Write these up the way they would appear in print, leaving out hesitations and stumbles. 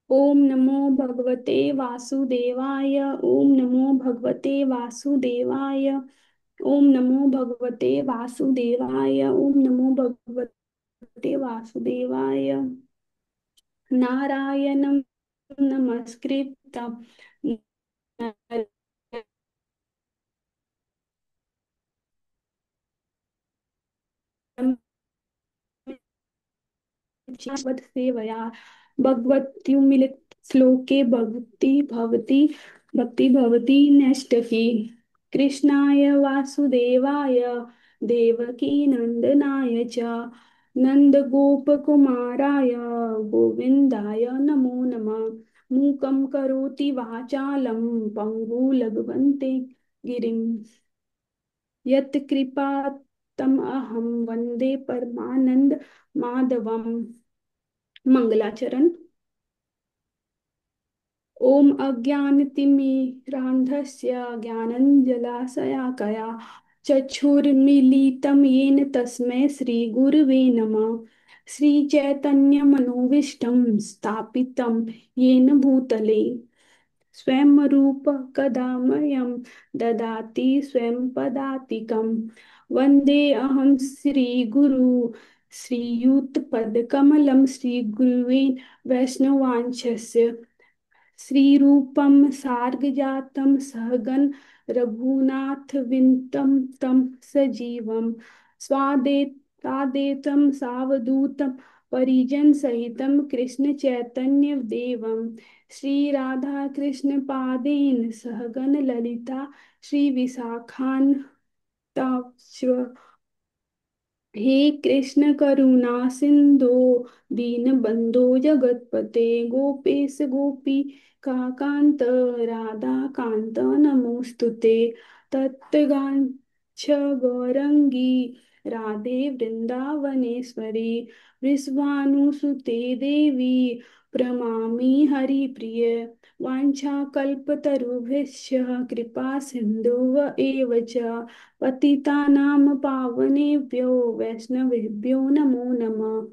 ओम नमो भगवते वासुदेवाय। ओम नमो भगवते वासुदेवाय। ओम नमो भगवते वासुदेवाय। ओम नमो भगवते वासुदेवाय। नारायणं नमस्कृत्य नरं भगवत सेवया भगवत्युमिलित श्लोके भक्ति भवति नष्टकी। कृष्णाय वासुदेवाय देवकी नंदनाय च नन्दगोपकुमाराय गोविन्दाय नमो नमः। मूकं करोति वाचालं पङ्गुं लघ्वन्ते गिरिं यत्कृपातमहं वन्दे परमानन्द माधवम्। मंगलाचरण। ओम अज्ञानतिमिरान्धस्य ज्ञानाञ्जनशलाकया चक्षुरुन्मीलितं येन तस्मै श्रीगुरवे नमः। श्रीचैतन्यमनोभीष्टं स्थापितं येन भूतले स्वयं रूप कदा मह्यं ददाति स्वयं पदातिकं। वन्देऽहं श्रीगुरु श्रीयुतपदकमलं श्रीगुरुवें वैष्णवांशस्य श्रीरूपं सार्गजातं सहगण रघुनाथविन्तं तं सजीवं स्वादेतं सावधूतं परिजनसहितं कृष्णचैतन्यदेवं श्रीराधाकृष्णपादेन सहगण ललिता श्रीविशाखान्वितांश्च। हे कृष्ण करुणा सिंधु दीनबंधो जगतपते गोपेश गोपिकान्त राधा कांत नमोस्तुते। तत्गांछ गौरंगी राधे वृंदावनेश्वरी वृषभानुसुते देवी प्रणमामि हरिप्रिय। वाञ्छाकल्पतरुभ्यश्च कृपा सिन्धुव एव च पतितानां पावनेभ्यो वैष्णवेभ्यो नमो नमः।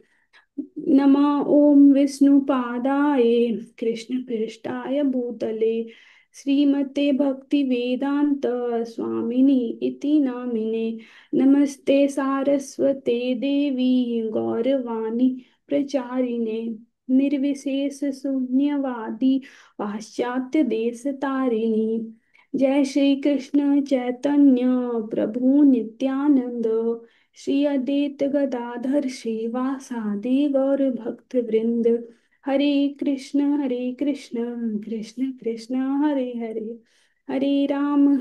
नमः ओं विष्णुपादाय कृष्णपृष्ठाय भूतले श्रीमते भक्तिवेदांत स्वामिनि इति नामिने। नमस्ते सारस्वते देवी गौरवाणी प्रचारिणे निर्विशेष शून्यवादी पाश्चात्य देश तारिणी। जय श्री कृष्ण चैतन्य प्रभु नित्यानंद श्री अद्वैत गदाधर श्रीवासादि गौर भक्त वृंद। हरे कृष्ण कृष्ण कृष्ण हरे हरे हरे राम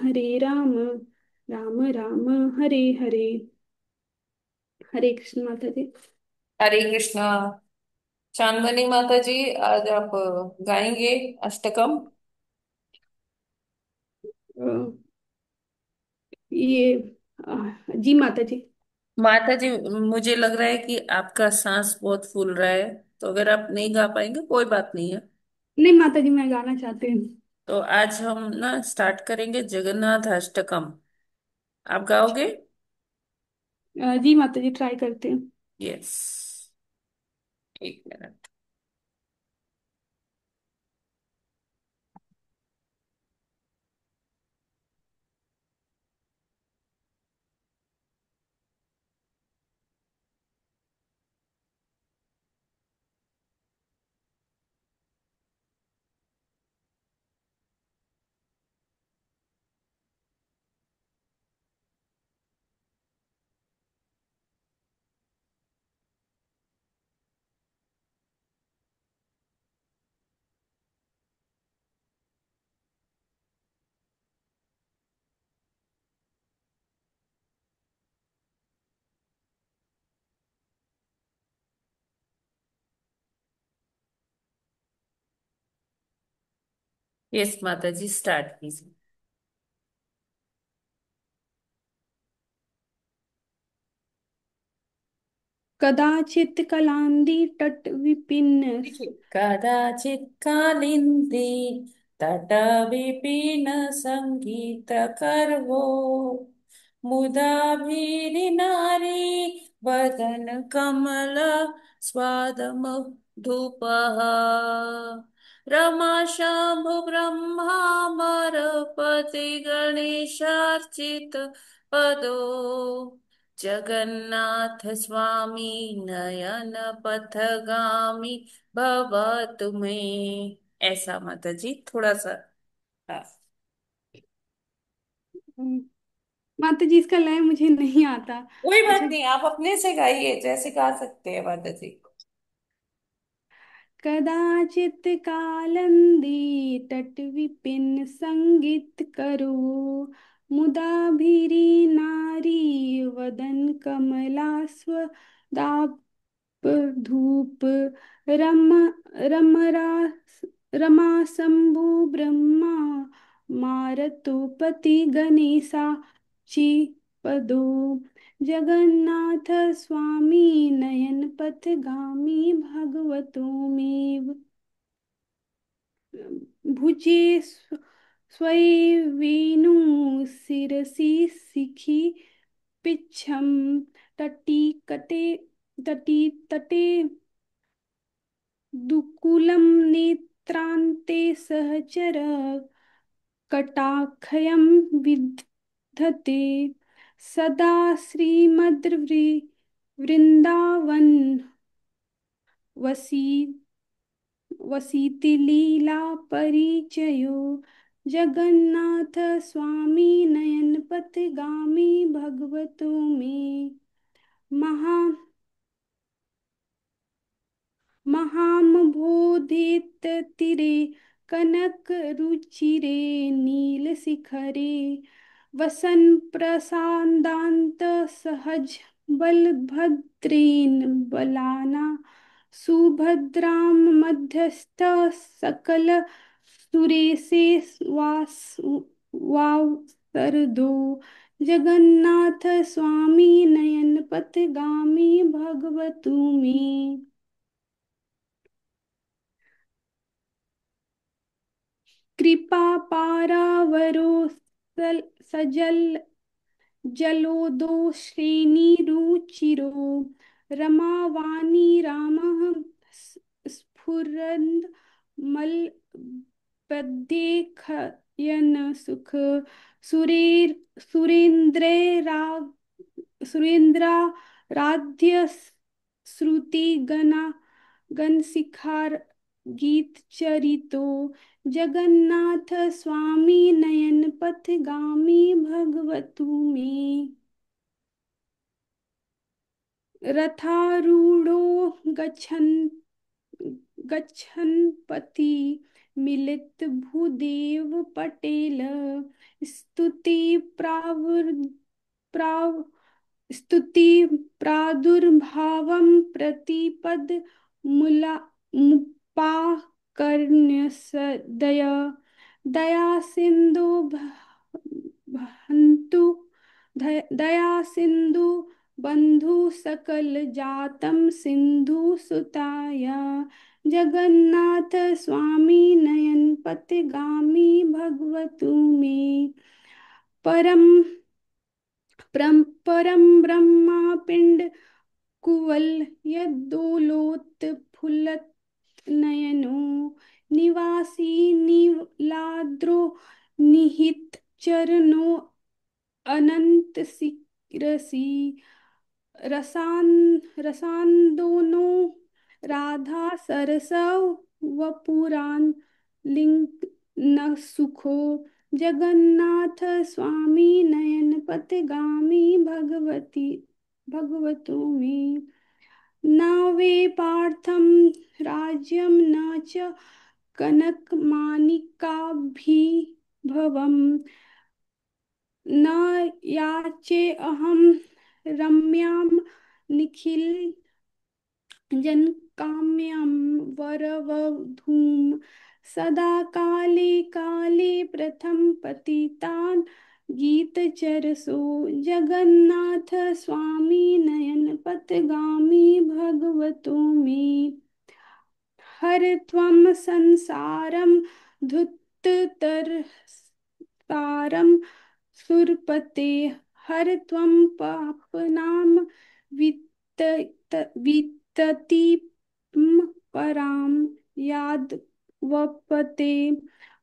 राम राम हरे हरे। हरे कृष्ण माता जी। हरे कृष्णा। चांदनी माता जी, आज आप गाएंगे अष्टकम। अ, ये जी माता जी। माता जी, मुझे लग रहा है कि आपका सांस बहुत फूल रहा है, तो अगर आप नहीं गा पाएंगे कोई बात नहीं है। नहीं माता जी, मैं गाना चाहती हूँ। तो आज हम ना स्टार्ट करेंगे जगन्नाथ अष्टकम। आप गाओगे? जी माता जी, ट्राई करती हूँ। यस। एक मिनट। यस माता जी, स्टार्ट कीजिए। कदाचित् कलांदी तट विपिन देखिए, कदाचित् कालिंदी तट विपिन संगीत करवो मुदा भीरि नारी वदन कमल स्वाद मधुपः। रमा शंभु ब्रह्मामरपति गणेशार्चित पदो जगन्नाथ स्वामी नयन पथगामी भव तुम्हें। ऐसा माता जी थोड़ा सा। हाँ। हम्म, माता जी इसका लय मुझे नहीं आता। कोई बात अच्छा। नहीं, आप अपने से गाइए जैसे गा सकते हैं माता जी। कदाचित कालंदी तट विपिन संगीत करो, मुदा भीरी नारी वदन कमलास्व दाप धूप, रम रमरा रमा शंभु ब्रह्मा मारतोपति गणेशा पदो जगन्नाथ स्वामी नयन पथगामी भगवतो मेव भुजे स्वयं शिरसि शिखि पिच्छम तटी कटे तटी तटे दुकूलं नेत्रान्ते सहचर कटाक्षयं विधत्ते सदा वृंदावन वसी वसीतिलीला परिचयो जगन्नाथ स्वामी नयन पथगामी भगवतो मे महा महामबोधिततीरे कनकरुचिरे नीलशिखरे वसन्प्रसादान्त सहज बलभद्रेण बलाना सुभद्रां मध्यस्थ सकल सुरेशे वावसरदो जगन्नाथ स्वामी नयन पथगामी भगवतु मे कृपा पारावरो सजल जलोदो श्रेणीरुचिरो रमावाणी रामः स्फुरन् मलपद्येखयन सुख सुरेर सुरेन्द्राराध्य श्रुति गणा गणशिखार गीत चरितो जगन्नाथ स्वामी नयन पथगामी भगवतु मे रथारूढ़ो गच्छन् गच्छन्पति मिलित भूदेव पटेल स्तुति प्राव स्तुति प्रादुर्भावं प्रतिपद मुला मुप्पाकर्ण्य दया दया सिंधु भन्तु दया सिंधु बंधु सकल जातम सिंधु सुताया जगन्नाथ स्वामी नयन पथगामी भगवतु मे परम परम ब्रह्मा पिंड कुवल यद्दोलोत फुलत नयनो निवासी नीलाद्रो निहित चरणो अनंत शिरसी रसान रसांदोनो राधा सरसव वपुरान लिंग न सुखो जगन्नाथ स्वामी नयन पथगामी भगवती भगवतो मे नावे पार्थम राज्यम न च कनकमाणिकाभिभवम् न याचे अहम रम्यां निखिल जनकाम्यां वरवधूं सदा काले काले प्रथम पतितान् गीतचरसो जगन्नाथ स्वामी नयन पथगामी भगवतो मे हर त्वं संसारं धुत्तरसारं सुरपते हर त्वं पापनां विततिं परां याद वपते।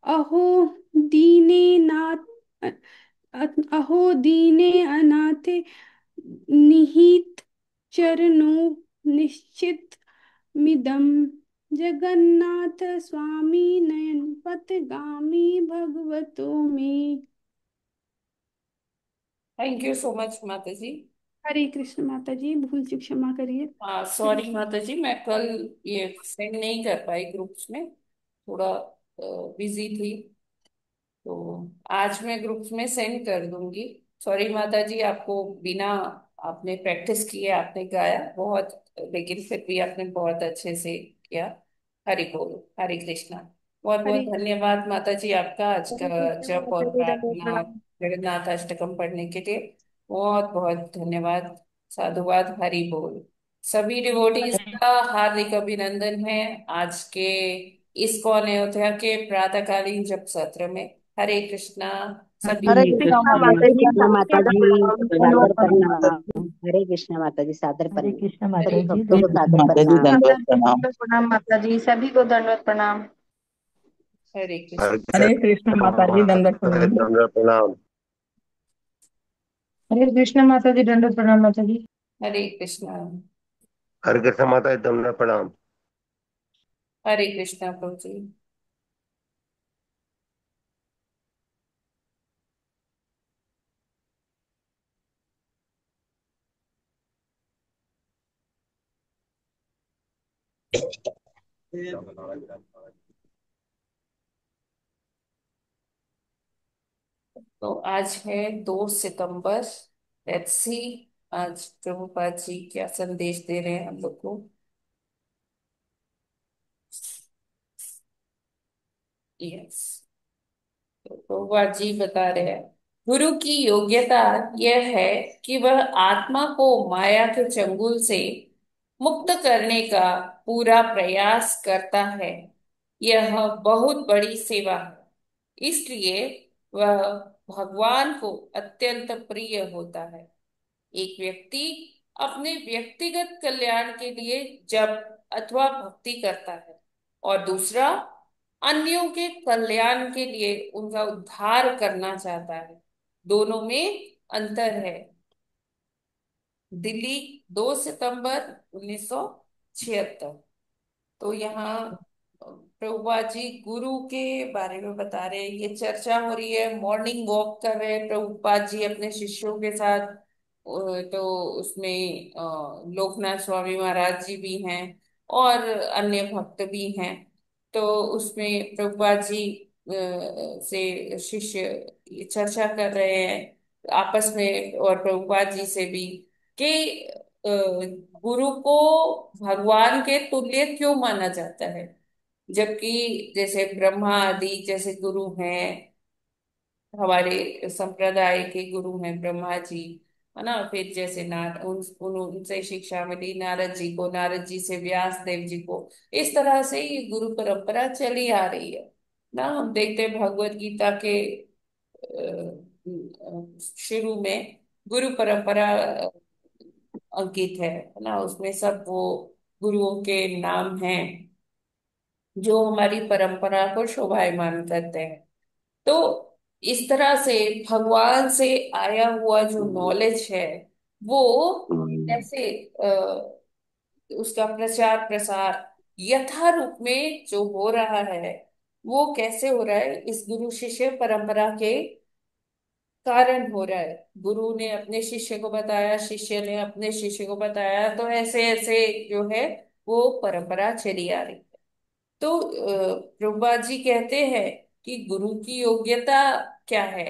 अहो दीने नाथ, अहो दीने अनाथे निहित चरणों निश्चित मिदम। जगन्नाथ स्वामी नयन पथगामी भगवतो में। थैंक यू सो मच माता जी। हरे कृष्ण माता जी, भूल चूक क्षमा करिए। हाँ सॉरी माता जी, मैं कल ये सेंड नहीं कर पाई ग्रुप्स में, थोड़ा बिजी थी। तो आज मैं ग्रुप्स में सेंड कर दूंगी। सॉरी माता जी, आपको बिना आपने प्रैक्टिस किए आपने गाया बहुत, लेकिन फिर भी आपने बहुत अच्छे से किया। हरि बोल, हरे कृष्णा। बहुत बहुत हरे धन्यवाद माता जी आपका आज का हरे कृष्ण जप माता और जी, दंडवत प्रार्थना प्रणाम। जगन्नाथ अष्टकम पढ़ने के लिए। बहुत बहुत धन्यवाद। साधुवाद, हरि बोल। सभी डिवोटीज हरे का हार्दिक अभिनंदन है आज के इस्कॉन अयोध्या के प्रातःकालीन जप सत्र में। हरे कृष्णा सभी हरे हरे को। कृष्णा कृष्णा माता हरे जी, कृष्णा माता सबको जी, दंडवत सादर प्रणाम। प्रणाम। हरे कृष्णा माता जी, सादर हरे प्रणाम। कृष्णा माता हरे सभी जी, भक्तों दंडवत को सादर माता जी प्रणाम। दंडवत प्रणाम। दंडवत प्रणाम माता जी, सभी को दंडवत प्रणाम। हरे हर कृष्ण। कृष्ण हरे कृष्णा माता जी, दंडवत प्रणाम। दंडवत प्रणाम। हरे कृष्णा माता जी, दंडवत प्रणाम माता जी। हरे कृष्णा। हर कृष्ण माता जी दंडवत प्रणाम। हरे कृष्णा प्रभु जी। तो आज है 2 सितंबर। लेट्स सी आज प्रभुपाद जी क्या संदेश दे रहे हैं हम लोग को। यस, तो प्रभुपाद जी बता रहे हैं, गुरु की योग्यता यह है कि वह आत्मा को माया के चंगुल से मुक्त करने का पूरा प्रयास करता है। यह बहुत बड़ी सेवा है, इसलिए वह भगवान को अत्यंत प्रिय होता है। एक व्यक्ति अपने व्यक्तिगत कल्याण के लिए जप अथवा भक्ति करता है, और दूसरा अन्यों के कल्याण के लिए उनका उद्धार करना चाहता है। दोनों में अंतर है। दिल्ली, 2 सितंबर 1976। तो यहाँ प्रभुपाद जी गुरु के बारे में बता रहे हैं, ये चर्चा हो रही है, मॉर्निंग वॉक कर रहे हैं प्रभुपाद जी अपने शिष्यों के साथ। तो उसमें लोकनाथ स्वामी महाराज जी भी हैं और अन्य भक्त भी हैं। तो उसमें प्रभुपाद जी से शिष्य ये चर्चा कर रहे हैं आपस में, और प्रभुपाद जी से भी, कि अ, गुरु को भगवान के तुल्य क्यों माना जाता है, जबकि जैसे ब्रह्मा आदि जैसे गुरु हैं, हमारे संप्रदाय के गुरु हैं ब्रह्मा जी, है ना। फिर जैसे उनसे शिक्षा मिली नारद जी को, नारद जी से व्यास देव जी को। इस तरह से ये गुरु परंपरा चली आ रही है ना। हम देखते हैं भगवत गीता के शुरू में गुरु परंपरा अंकित है ना। उसमें सब वो गुरुओं के नाम हैं जो हमारी परंपरा को शोभायमान करते हैं। तो इस तरह से भगवान से आया हुआ जो नॉलेज है वो कैसे उसका प्रचार प्रसार यथा रूप में जो हो रहा है, वो कैसे हो रहा है, इस गुरु शिष्य परंपरा के कारण हो रहा है। गुरु ने अपने शिष्य को बताया, शिष्य ने अपने शिष्य को बताया, तो ऐसे ऐसे जो है वो परंपरा चली आ रही है। तो प्रभुपाद जी कहते हैं कि गुरु की योग्यता क्या है।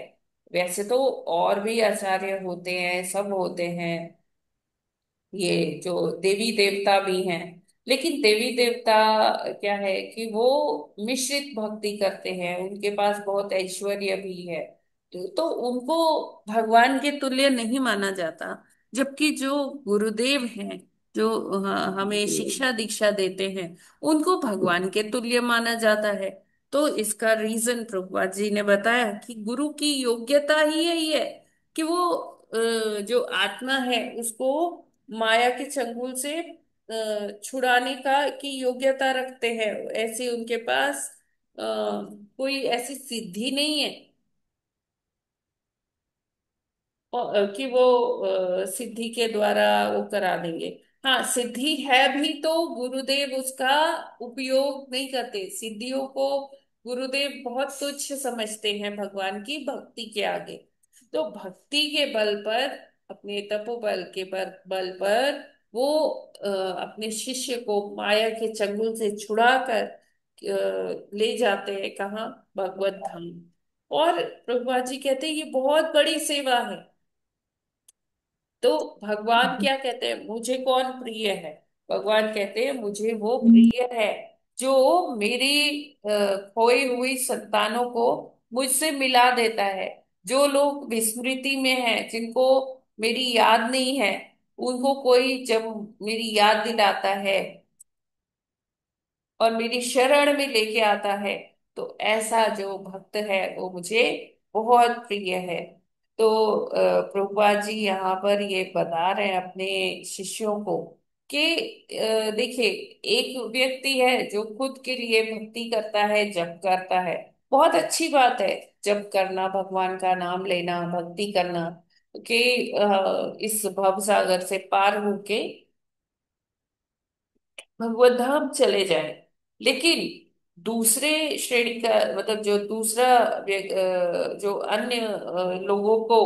वैसे तो और भी आचार्य होते हैं, सब होते हैं, ये जो देवी देवता भी हैं, लेकिन देवी देवता क्या है कि वो मिश्रित भक्ति करते हैं, उनके पास बहुत ऐश्वर्य भी है। तो उनको भगवान के तुल्य नहीं माना जाता। जबकि जो गुरुदेव हैं, जो हमें शिक्षा दीक्षा देते हैं, उनको भगवान के तुल्य माना जाता है। तो इसका रीजन प्रभुपाद जी ने बताया कि गुरु की योग्यता ही यही है कि वो जो आत्मा है उसको माया के चंगुल से छुड़ाने का की योग्यता रखते हैं। ऐसी उनके पास कोई ऐसी सिद्धि नहीं है कि वो सिद्धि के द्वारा वो करा देंगे। हाँ, सिद्धि है भी तो गुरुदेव उसका उपयोग नहीं करते। सिद्धियों को गुरुदेव बहुत तुच्छ समझते हैं भगवान की भक्ति के आगे। तो भक्ति के बल पर, अपने तपोबल के बल पर वो अपने शिष्य को माया के चंगुल से छुड़ाकर ले जाते हैं कहाँ? भगवत धाम। और प्रभुपाद जी कहते हैं ये बहुत बड़ी सेवा है। तो भगवान क्या कहते हैं, मुझे कौन प्रिय है? भगवान कहते हैं मुझे वो प्रिय है जो मेरी खोई हुई संतानों को मुझसे मिला देता है। जो लोग विस्मृति में हैं, जिनको मेरी याद नहीं है, उनको कोई जब मेरी याद दिलाता है और मेरी शरण में लेके आता है, तो ऐसा जो भक्त है वो मुझे बहुत प्रिय है। तो प्रभुपाद जी यहाँ पर ये बता रहे हैं अपने शिष्यों को कि देखिए, एक व्यक्ति है जो खुद के लिए भक्ति करता है, जप करता है, बहुत अच्छी बात है। जप करना, भगवान का नाम लेना, भक्ति करना, कि इस भव सागर से पार होके भगवत धाम चले जाए। लेकिन दूसरे श्रेणी का मतलब जो दूसरा जो अन्य लोगों को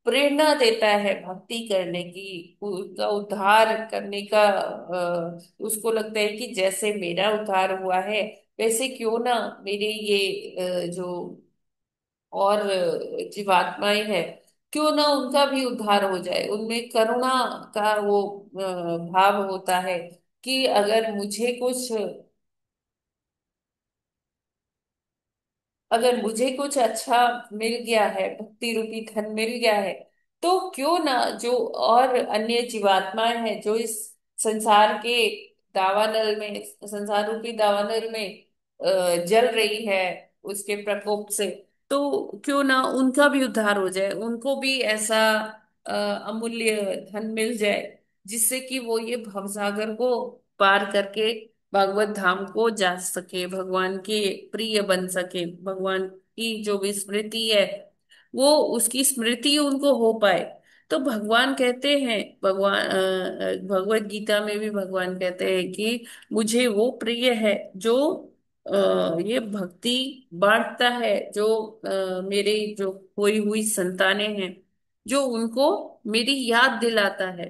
प्रेरणा देता है भक्ति करने की, उनका उद्धार करने का, उसको लगता है कि जैसे मेरा उद्धार हुआ है वैसे क्यों ना मेरे ये जो और जीवात्माएं हैं, क्यों ना उनका भी उद्धार हो जाए। उनमें करुणा का वो भाव होता है कि अगर मुझे कुछ अच्छा मिल गया है, भक्ति रूपी धन मिल गया है, तो क्यों ना जो और अन्य जीवात्माएं हैं जो इस संसार के दावानल में, संसार रूपी दावानल में जल रही है उसके प्रकोप से, तो क्यों ना उनका भी उद्धार हो जाए, उनको भी ऐसा अमूल्य धन मिल जाए जिससे कि वो ये भवसागर को पार करके भगवत धाम को जा सके, भगवान के प्रिय बन सके, भगवान की जो भी स्मृति है वो उसकी स्मृति उनको हो पाए। तो भगवान कहते हैं, भगवत गीता में भी भगवान कहते हैं कि मुझे वो प्रिय है जो ये भक्ति बांटता है, जो मेरे जो खोई हुई संतानें हैं, जो उनको मेरी याद दिलाता है।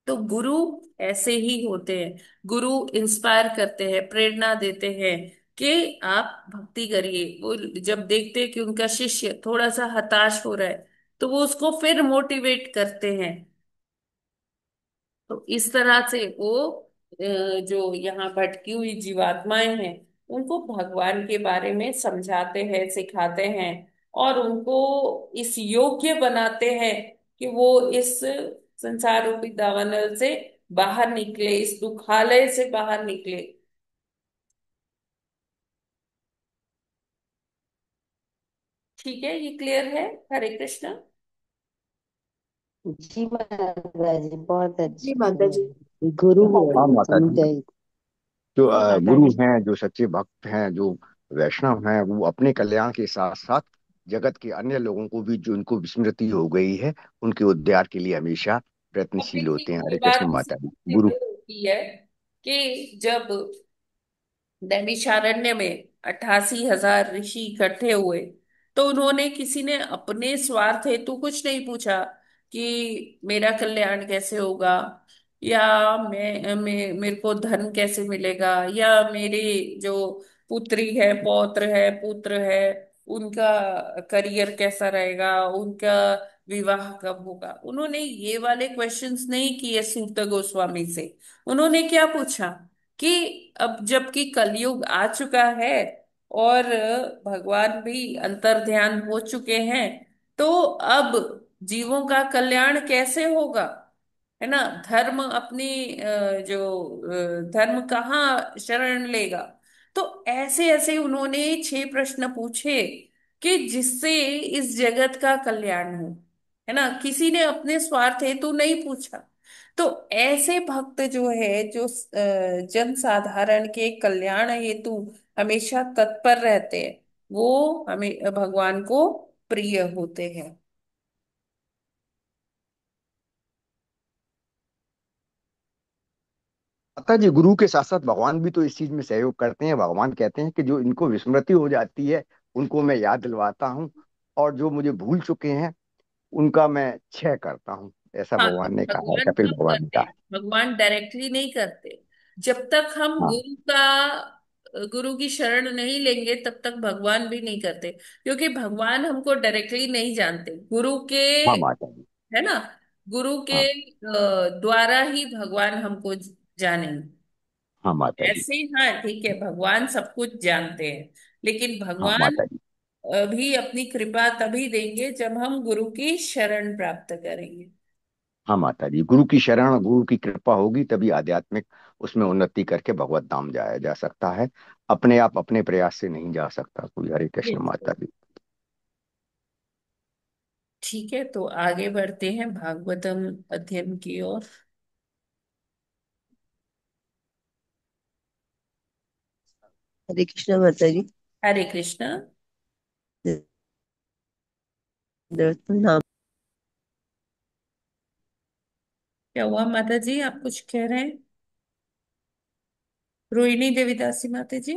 तो गुरु ऐसे ही होते हैं। गुरु इंस्पायर करते हैं, प्रेरणा देते हैं कि आप भक्ति करिए। वो जब देखते हैं कि उनका शिष्य थोड़ा सा हताश हो रहा है, तो वो उसको फिर मोटिवेट करते हैं। तो इस तरह से वो जो यहाँ भटकी हुई जीवात्माएं हैं उनको भगवान के बारे में समझाते हैं, सिखाते हैं, और उनको इस योग्य बनाते हैं कि वो इस संसार रूपी दावानल से बाहर निकले, इस दुखालय से बाहर निकले। ठीक है, ये क्लियर है? हरे कृष्णा। जी माता जी, बहुत जी अच्छा माता जी। है। गुरु हाँ माता जी, समझाई। जो जी माता गुरु जी। हैं, जो सच्चे भक्त हैं, जो वैष्णव हैं, वो अपने कल्याण के साथ साथ जगत के अन्य लोगों को भी, जो उनको विस्मृति हो गई है, उनके उद्धार के लिए हमेशा अब प्रयत्नशील देखिए, होते हैं। ये हरे कृष्ण बात माता जी। सिद्ध गुरु। होती है कि जब नैमिषारण्य में 88,000 ऋषि इकट्ठे हुए, तो उन्होंने, किसी ने अपने स्वार्थ हेतु कुछ नहीं पूछा कि मेरा कल्याण कैसे होगा, या मेरे को धन कैसे मिलेगा, या मेरी जो पुत्री है, पौत्र है, पुत्र है, उनका करियर कैसा रहेगा, उनका विवाह कब होगा। उन्होंने ये वाले क्वेश्चंस नहीं किए सूत गोस्वामी से। उन्होंने क्या पूछा कि अब जबकि कलयुग आ चुका है और भगवान भी अंतर्ध्यान हो चुके हैं, तो अब जीवों का कल्याण कैसे होगा? है ना? धर्म अपनी धर्म कहाँ शरण लेगा? तो ऐसे ऐसे उन्होंने 6 प्रश्न पूछे कि जिससे इस जगत का कल्याण हो। है ना? किसी ने अपने स्वार्थ हेतु नहीं पूछा। तो ऐसे भक्त जो है, जो जन साधारण के कल्याण हेतु हमेशा तत्पर रहते हैं, वो हमें भगवान को प्रिय होते हैं। माता जी, गुरु के साथ साथ भगवान भी तो इस चीज में सहयोग करते हैं। भगवान कहते हैं कि जो इनको विस्मृति हो जाती है उनको मैं याद दिलवाता हूँ, और जो मुझे भूल चुके हैं उनका मैं क्षय करता हूँ। ऐसा हाँ, भगवान ने कहा है, भगवान कपिल कब भगवान ने करते कहा हैं? भगवान डायरेक्टली नहीं करते। जब तक हम है। हाँ, गुरु की शरण नहीं लेंगे तब तक भगवान भी नहीं करते, क्योंकि भगवान हमको डायरेक्टली नहीं जानते। गुरु के, हाँ माता जी। है ना, गुरु के हाँ, द्वारा ही भगवान हमको जानेंगे। हाँ माता जी। ऐसे हाँ ठीक है, भगवान सब कुछ जानते हैं, लेकिन हाँ भगवान माता जी। भी अपनी कृपा तभी देंगे जब हम गुरु की शरण प्राप्त करेंगे। हाँ माता जी, गुरु की शरण, गुरु की कृपा होगी तभी आध्यात्मिक उसमें उन्नति करके भगवत धाम जाया जा सकता है। अपने आप अपने प्रयास से नहीं जा सकता कोई। हरे कृष्ण Yes. माता जी। ठीक है, तो आगे बढ़ते हैं भागवतम अध्ययन की ओर। हरे कृष्णा माता जी। हरे कृष्णा। प्रणाम। क्या हुआ माता जी, आप कुछ कह रहे हैं? रोहिणी देवीदासी माता जी।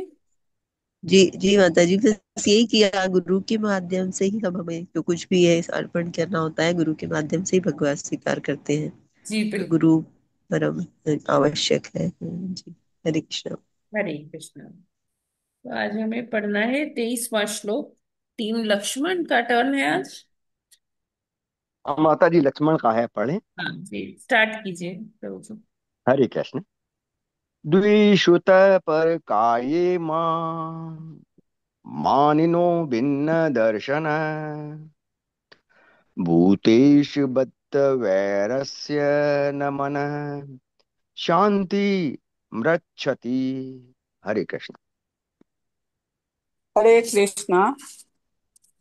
जी जी माता जी, बस यही किया, गुरु के माध्यम से ही हम, हमें जो कुछ भी है अर्पण करना होता है, गुरु के माध्यम से ही भगवान स्वीकार करते हैं। जी तो बिल्कुल। गुरु परम आवश्यक है जी। हरे कृष्णा। हरे कृष्णा। तो आज हमें पढ़ना है 23वां श्लोक। टीम लक्ष्मण का टर्न है आज। हाँ माता जी, लक्ष्मण का है, पढ़े। हाँ जी, स्टार्ट कीजिए प्रभु जी। हरे कृष्ण। द्विषुत पर काये मां मानिनो भिन्न दर्शन भूतेषु बद्ध वैरस्य न मन शांति मृच्छति। हरे कृष्ण। हरे कृष्णा।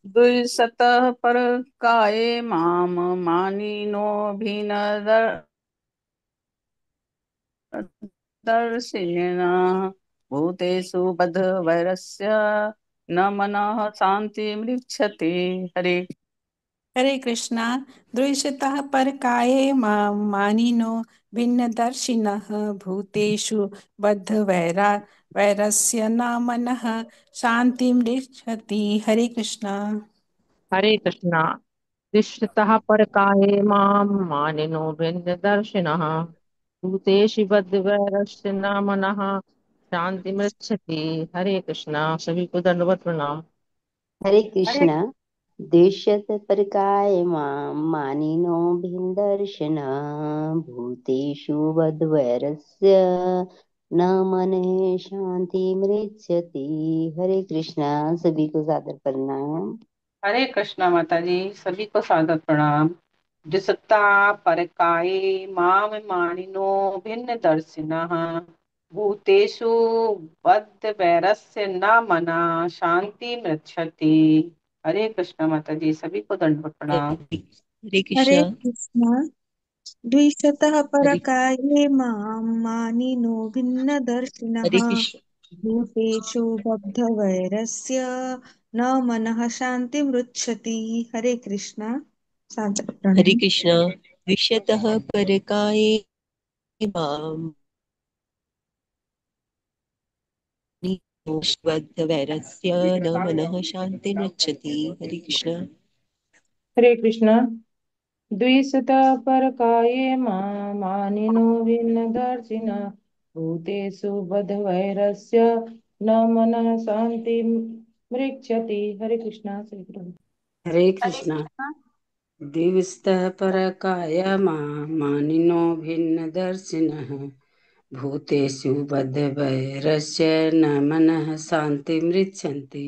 द्विशतः पर काये माम मानिनो दर्शिना भूतेषु बद्धवैरस्य न मनः शान्ति मृच्छति। हरे हरे कृष्णा। द्वेषतः परकाये मां मानिनो भिन्नदर्शिनः भूतेषु बद्धवैरा वैरस्य न मनः शान्तिमृच्छति। हरे कृष्णा। हरे कृष्णा। दृष्टतः परकाये मां मानिनो भिन्नदर्शिनः भूतेषु बद्धवैरस्य न मनः शान्तिमृच्छति। हरे कृष्णा। सभी को दंडवत प्रणाम। हरे हरे कृष्णा। दृश्यत परकाय मां मानिनो भिन्दर्शन भूतेषु वद्वैरस्य न मनः शांति मृच्छति। हरे कृष्णा। सभी को सादर प्रणाम। हरे कृष्णा माता जी, सभी को सादर प्रणाम। द्विसत्ता परकाये माम मानिनो भिन्न दर्शिनः भूतेषु बद्ध वैरस्य न मना शांति मृच्छति। हरे कृष्णा माता जी, सभी को दंडवत प्रणाम। हरे हरे कृष्णा। कृष्णा। द्विषतः हरे परकाये मां मानिनो भिन्नदर्शिनः हरे कृष्ण। भूतेषु बद्धवैरस्य न मनः शान्तिमृच्छति। हरे कृष्णा। सादर हरे प्रणाम। कृष्णा। विषयतः परकाये मां वैरस्य न मनः शान्ति मृच्छति। हरे कृष्णा। हरे कृष्णा। द्विषतः परकाये मां मानिनो भिन्नदर्शिनः भूतेषु बद्धवैरस्य न मनः शान्तिं मृच्छति। हरे कृष्णा। श्री प्रभु। हरे हरे कृष्णा। कृष्णा। दिवस्तः परकाय मानिनो भिन्नदर्शिनः भूतेषु बद्धवैरस्य न मनः शान्तिमृच्छन्ति।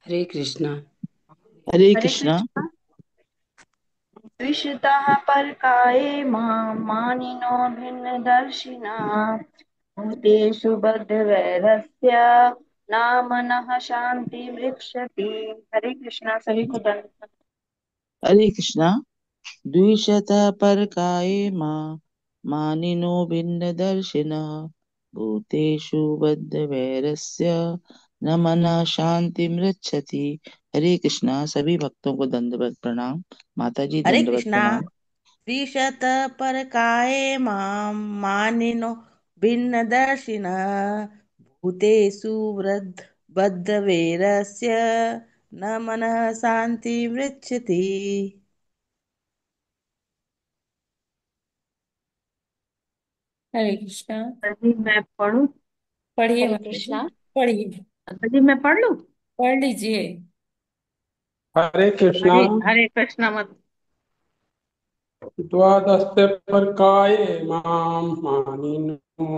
हरे कृष्णा। हरे हरे कृष्णा। कृष्णा। द्विषितः परकाये मां मानिनो भिन्नदर्शिनः भूतेषु बद्धवैरस्य न मनः शान्तिमृच्छति। हरे कृष्णा। सभी को दंड। हरे कृष्णा। द्विशतः परकाये मां मानिनो भिन्नदर्शिनः भूतेषु बद्धवैरस्य न मना शांति मृच्छति। हरे कृष्णा। सभी भक्तों को दंडवत प्रणाम। माता जी हरे दंडवत कृष्णा। प्रणाम। त्रिशत परकाये मां मानिनो भिन्नदर्शिनः भूतेषु बद्धवैरस्य न मनः शान्ति मृच्छति। हरे कृष्णा। जी मैं पढ़ूं? पढ़िए हरे माता जी, कृष्णा। पढ़िए। माता जी मैं पढ़ लूं? पढ़ लीजिए। हरे कृष्णा। हरे हरे कृष्णा मत। द्वादश प्रकाये मां मानिनो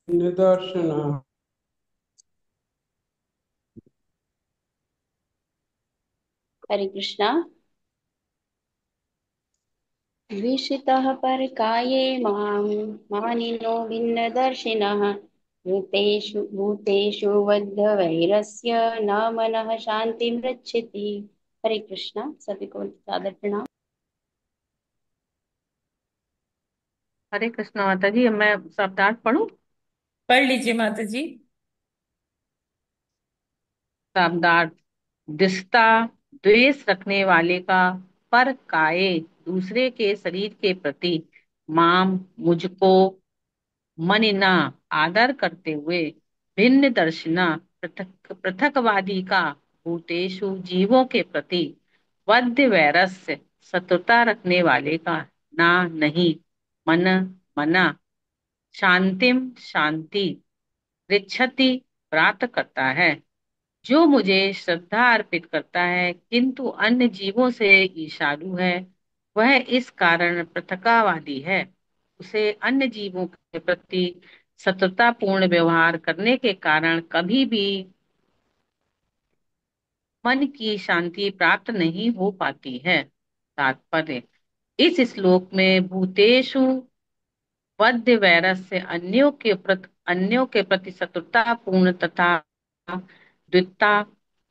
निदर्शनः। हरे कृष्णा। विषितः परकाये मां मानिनो भिन्नदर्शिनः भूतेषु भूतेषु बद्धवैरस्य न मनः शान्तिमृच्छति। हरे कृष्णा। सभी को सादर प्रणाम। हरे कृष्णा माता जी, अब मैं शब्दार्थ पढ़ूं? पढ़ लीजिए माता जी। शब्दार्थ। दिष्टा, द्वेष रखने वाले का, पर काये, दूसरे के शरीर के प्रति, माम, मुझको, मनिना, आदर करते हुए, भिन्न दर्शना, पृथक पृथकवादी का, भूतेषु, जीवों के प्रति, वध्य वैरस्य, शत्रुता रखने वाले का, ना, नहीं, मन, मना, शांतिम, शांति, रिच्छति, प्राप्त करता है। जो मुझे श्रद्धा अर्पित करता है किंतु अन्य जीवों से ईर्ष्यालु है, वह इस कारण पृथकावादी है। उसे अन्य जीवों के प्रति शत्रुतापूर्ण व्यवहार करने के कारण कभी भी मन की शांति प्राप्त नहीं हो पाती है। तात्पर्य। इस श्लोक में भूतेषु वध्य वैरस से अन्यों के प्रति शत्रुता पूर्ण तथा द्विता,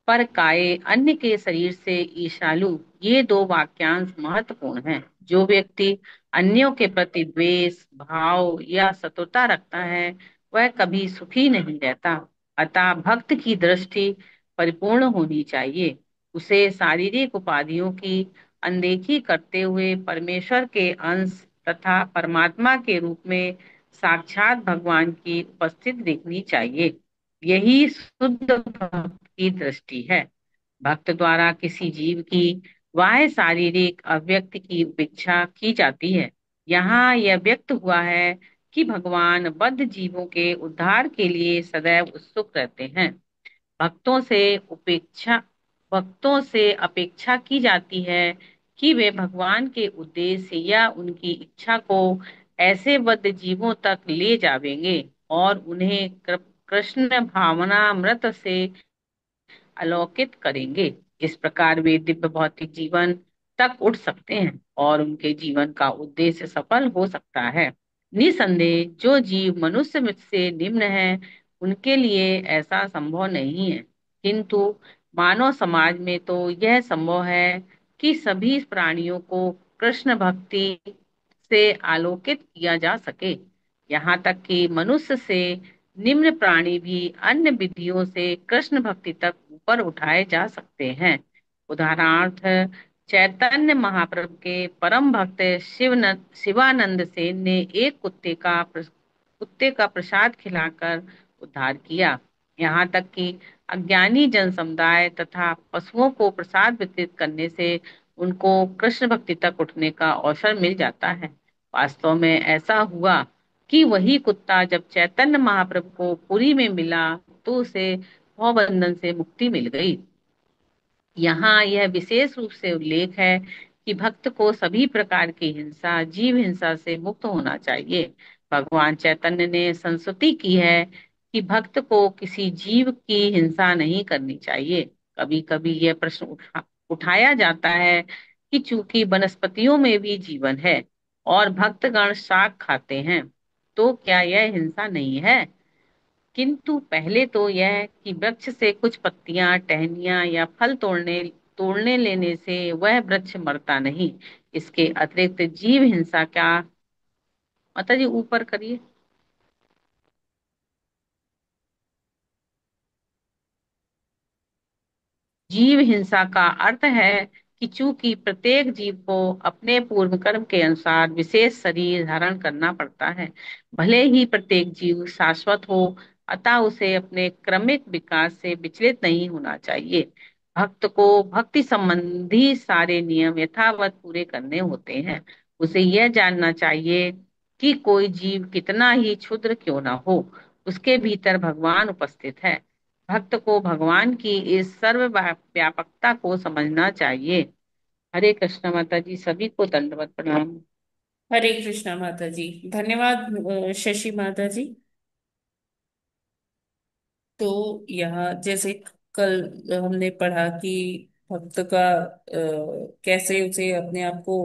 पर काये, अन्य के शरीर से ईर्ष्यालु, ये दो वाक्यांश महत्वपूर्ण हैं। जो व्यक्ति अन्यों के प्रति द्वेष भाव या शत्रुता रखता है वह कभी सुखी नहीं रहता। अतः भक्त की दृष्टि परिपूर्ण होनी चाहिए। उसे शारीरिक उपाधियों की अनदेखी करते हुए परमेश्वर के अंश तथा परमात्मा के रूप में साक्षात भगवान की उपस्थिति देखनी चाहिए। यही शुद्ध भक्त की दृष्टि है। भक्त द्वारा किसी जीव की बाह्य शारीरिक अव्यक्ति की उपेक्षा की जाती है। यहाँ यह व्यक्त हुआ है कि भगवान बद्ध जीवों के उद्धार के लिए सदैव उत्सुक रहते हैं। भक्तों से उपेक्षा भक्तों से अपेक्षा की जाती है कि वे भगवान के उद्देश्य या उनकी इच्छा को ऐसे बद्ध जीवों तक ले जावेंगे और उन्हें कृष्ण भावनामृत से अलौकित करेंगे। इस प्रकार वे दिव्य भौतिक जीवन तक उठ सकते हैं और उनके जीवन का उद्देश्य सफल हो सकता है। निसंदेह जो जीव मनुष्य से निम्न है उनके लिए ऐसा संभव नहीं है, किंतु मानव समाज में तो यह संभव है कि सभी प्राणियों को कृष्ण भक्ति से आलोकित किया जा सके। यहाँ तक कि मनुष्य से निम्न प्राणी भी अन्य विधियों से कृष्ण भक्ति तक ऊपर उठाए जा सकते हैं। उदाहरणार्थ चैतन्य महाप्रभु के परम भक्त शिवानंद सेन ने एक कुत्ते का प्रसाद खिलाकर उद्धार किया। यहाँ तक कि अज्ञानी जन समुदाय तथा पशुओं को प्रसाद वितरित करने से उनको कृष्ण भक्ति तक उठने का अवसर मिल जाता है। वास्तव में ऐसा हुआ कि वही कुत्ता जब चैतन्य महाप्रभु को पुरी में मिला तो उसे भवबंधन से मुक्ति मिल गई। यहाँ यह विशेष रूप से उल्लेख है कि भक्त को सभी प्रकार की हिंसा जीव हिंसा से मुक्त होना चाहिए। भगवान चैतन्य ने संस्तुति की है कि भक्त को किसी जीव की हिंसा नहीं करनी चाहिए। कभी कभी यह प्रश्न उठाया जाता है कि चूंकि वनस्पतियों में भी जीवन है और भक्तगण शाक खाते हैं तो क्या यह हिंसा नहीं है। किंतु पहले तो यह कि वृक्ष से कुछ पत्तियां टहनियां या फल तोड़ने तोड़ने लेने से वह वृक्ष मरता नहीं। इसके अतिरिक्त जीव हिंसा क्या, माता जी ऊपर करिए। जीव हिंसा का अर्थ है कि चूंकि प्रत्येक जीव को अपने पूर्व कर्म के अनुसार विशेष शरीर धारण करना पड़ता है, भले ही प्रत्येक जीव शाश्वत हो, अतः उसे अपने क्रमिक विकास से विचलित नहीं होना चाहिए। भक्त को भक्ति संबंधी सारे नियम यथावत पूरे करने होते हैं। उसे यह जानना चाहिए कि कोई जीव कितना ही क्षुद्र क्यों न हो, उसके भीतर भगवान उपस्थित है। भक्त को भगवान की इस सर्व व्यापकता को समझना चाहिए। हरे कृष्ण माता जी, सभी को दंडवत प्रणाम। हरे कृष्णा माता जी। धन्यवाद शशि माता जी। तो यहाँ जैसे कल हमने पढ़ा कि भक्त का कैसे उसे अपने आप को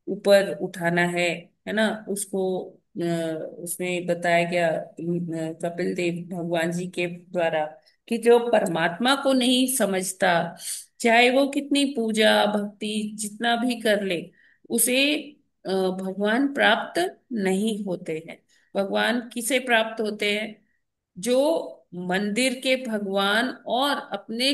ऊपर उठाना है ना, उसको उसमें बताया गया कपिल देव भगवान जी के द्वारा कि जो परमात्मा को नहीं समझता, चाहे वो कितनी पूजा भक्ति जितना भी कर ले, उसे भगवान प्राप्त नहीं होते हैं। भगवान किसे प्राप्त होते हैं? जो मंदिर के भगवान और अपने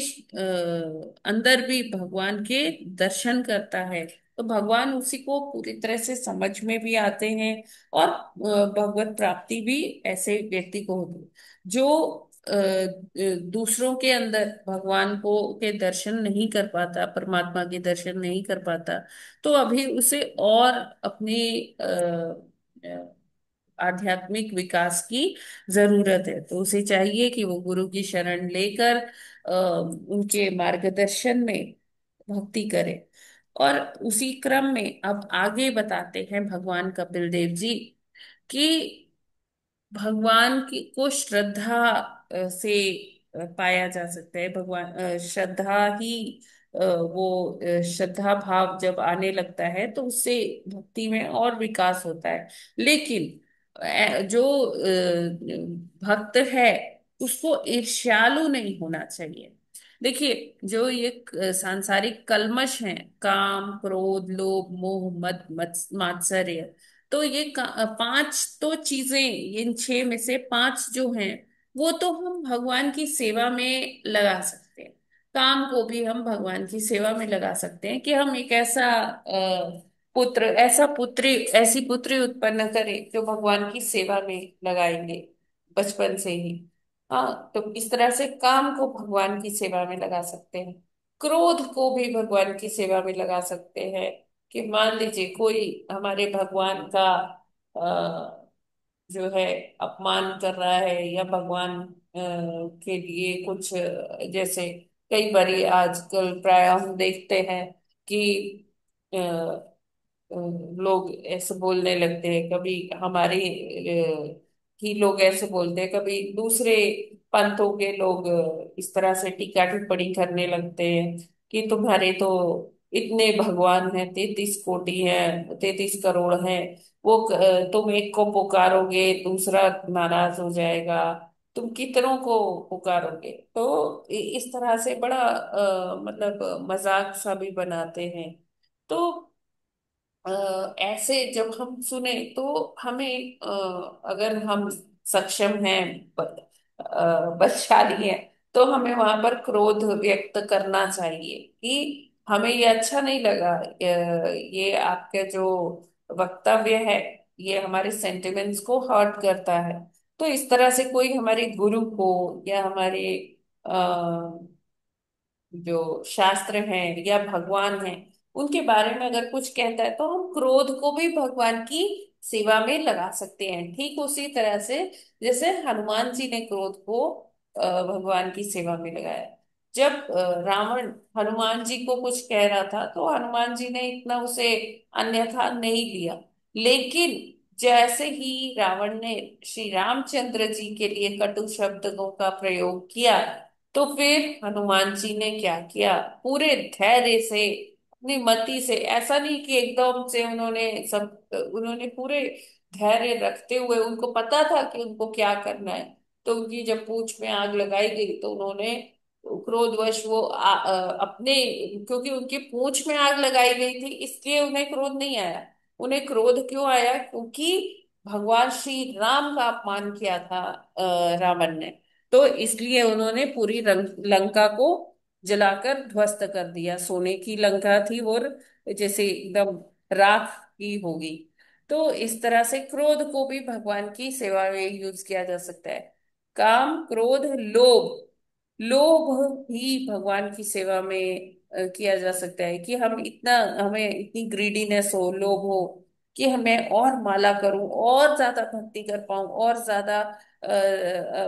अंदर भी भगवान के दर्शन करता है, तो भगवान उसी को पूरी तरह से समझ में भी आते हैं। और भगवत प्राप्ति भी ऐसे व्यक्ति को होती है। जो दूसरों के अंदर भगवान को के दर्शन नहीं कर पाता, परमात्मा के दर्शन नहीं कर पाता, तो अभी उसे और अपने आध्यात्मिक विकास की जरूरत है। तो उसे चाहिए कि वो गुरु की शरण लेकर उनके मार्गदर्शन में भक्ति करे। और उसी क्रम में अब आगे बताते हैं भगवान कपिल देव जी कि भगवान की को श्रद्धा से पाया जा सकता है। भगवान श्रद्धा ही वो श्रद्धा भाव जब आने लगता है तो उससे भक्ति में और विकास होता है। लेकिन जो भक्त है उसको ईर्ष्यालु नहीं होना चाहिए। देखिए, जो ये सांसारिक कल्मश हैं, काम क्रोध लोभ मोह मद मात्सर्य, तो ये पांच तो चीजें, इन छह में से पांच जो हैं वो तो हम भगवान की सेवा में लगा सकते हैं। काम को भी हम भगवान की सेवा में लगा सकते हैं कि हम एक ऐसा पुत्र, ऐसा पुत्री, ऐसी पुत्री उत्पन्न करें जो भगवान की सेवा में लगाएंगे बचपन से ही। हाँ, तो इस तरह से काम को भगवान की सेवा में लगा सकते हैं। क्रोध को भी भगवान की सेवा में लगा सकते हैं कि मान लीजिए कोई हमारे भगवान का जो है अपमान कर रहा है, या भगवान के लिए कुछ जैसे कई बारी आजकल प्राय हम देखते हैं कि अ, लोग ऐसे बोलने लगते हैं, कभी हमारे ही लोग ऐसे बोलते हैं, कभी दूसरे पंथों के लोग इस तरह से टीका टिप्पणी करने लगते हैं कि तुम्हारे तो इतने भगवान हैं, 33 कोटि हैं, 33 करोड़ हैं, वो तुम एक को पुकारोगे दूसरा नाराज हो जाएगा, तुम कितनों को पुकारोगे। तो इस तरह से बड़ा मतलब मजाक सा भी बनाते हैं। तो ऐसे जब हम सुने तो हमें अगर हम सक्षम हैं, बलशाली हैं, तो हमें वहां पर क्रोध व्यक्त करना चाहिए कि हमें ये अच्छा नहीं लगा, ये आपके जो वक्तव्य है ये हमारे सेंटिमेंट्स को हर्ट करता है। तो इस तरह से कोई हमारे गुरु को या हमारे जो शास्त्र हैं या भगवान हैं उनके बारे में अगर कुछ कहता है, तो हम क्रोध को भी भगवान की सेवा में लगा सकते हैं। ठीक उसी तरह से जैसे हनुमान जी ने क्रोध को भगवान की सेवा में लगाया। जब रावण हनुमान जी को कुछ कह रहा था तो हनुमान जी ने इतना उसे अन्यथा नहीं लिया। लेकिन जैसे ही रावण ने श्री रामचंद्र जी के लिए कटु शब्दों का प्रयोग किया, तो फिर हनुमान जी ने क्या किया, पूरे धैर्य से अपनी मति से, ऐसा नहीं कि एकदम से उन्होंने पूरे धैर्य रखते हुए, उनको पता था कि उनको क्या करना है, तो उनकी जब पूंछ में आग लगाई गई तो उन्होंने क्रोधवश वो अपने, क्योंकि उनकी पूंछ में आग लगाई गई थी इसलिए उन्हें क्रोध नहीं आया। उन्हें क्रोध क्यों आया? क्योंकि भगवान श्री राम का अपमान किया था रावण ने। तो इसलिए उन्होंने पूरी लंका को जलाकर ध्वस्त कर दिया। सोने की लंका थी और जैसे एकदम राख की होगी। तो इस तरह से क्रोध को भी भगवान की सेवा में यूज किया जा सकता है। काम, क्रोध, लोभ। लोभ भी भगवान की सेवा में किया जा सकता है कि हमें इतनी ग्रीडीनेस हो, लोभ हो कि मैं और माला करूं, और ज्यादा भक्ति कर पाऊं, और ज्यादा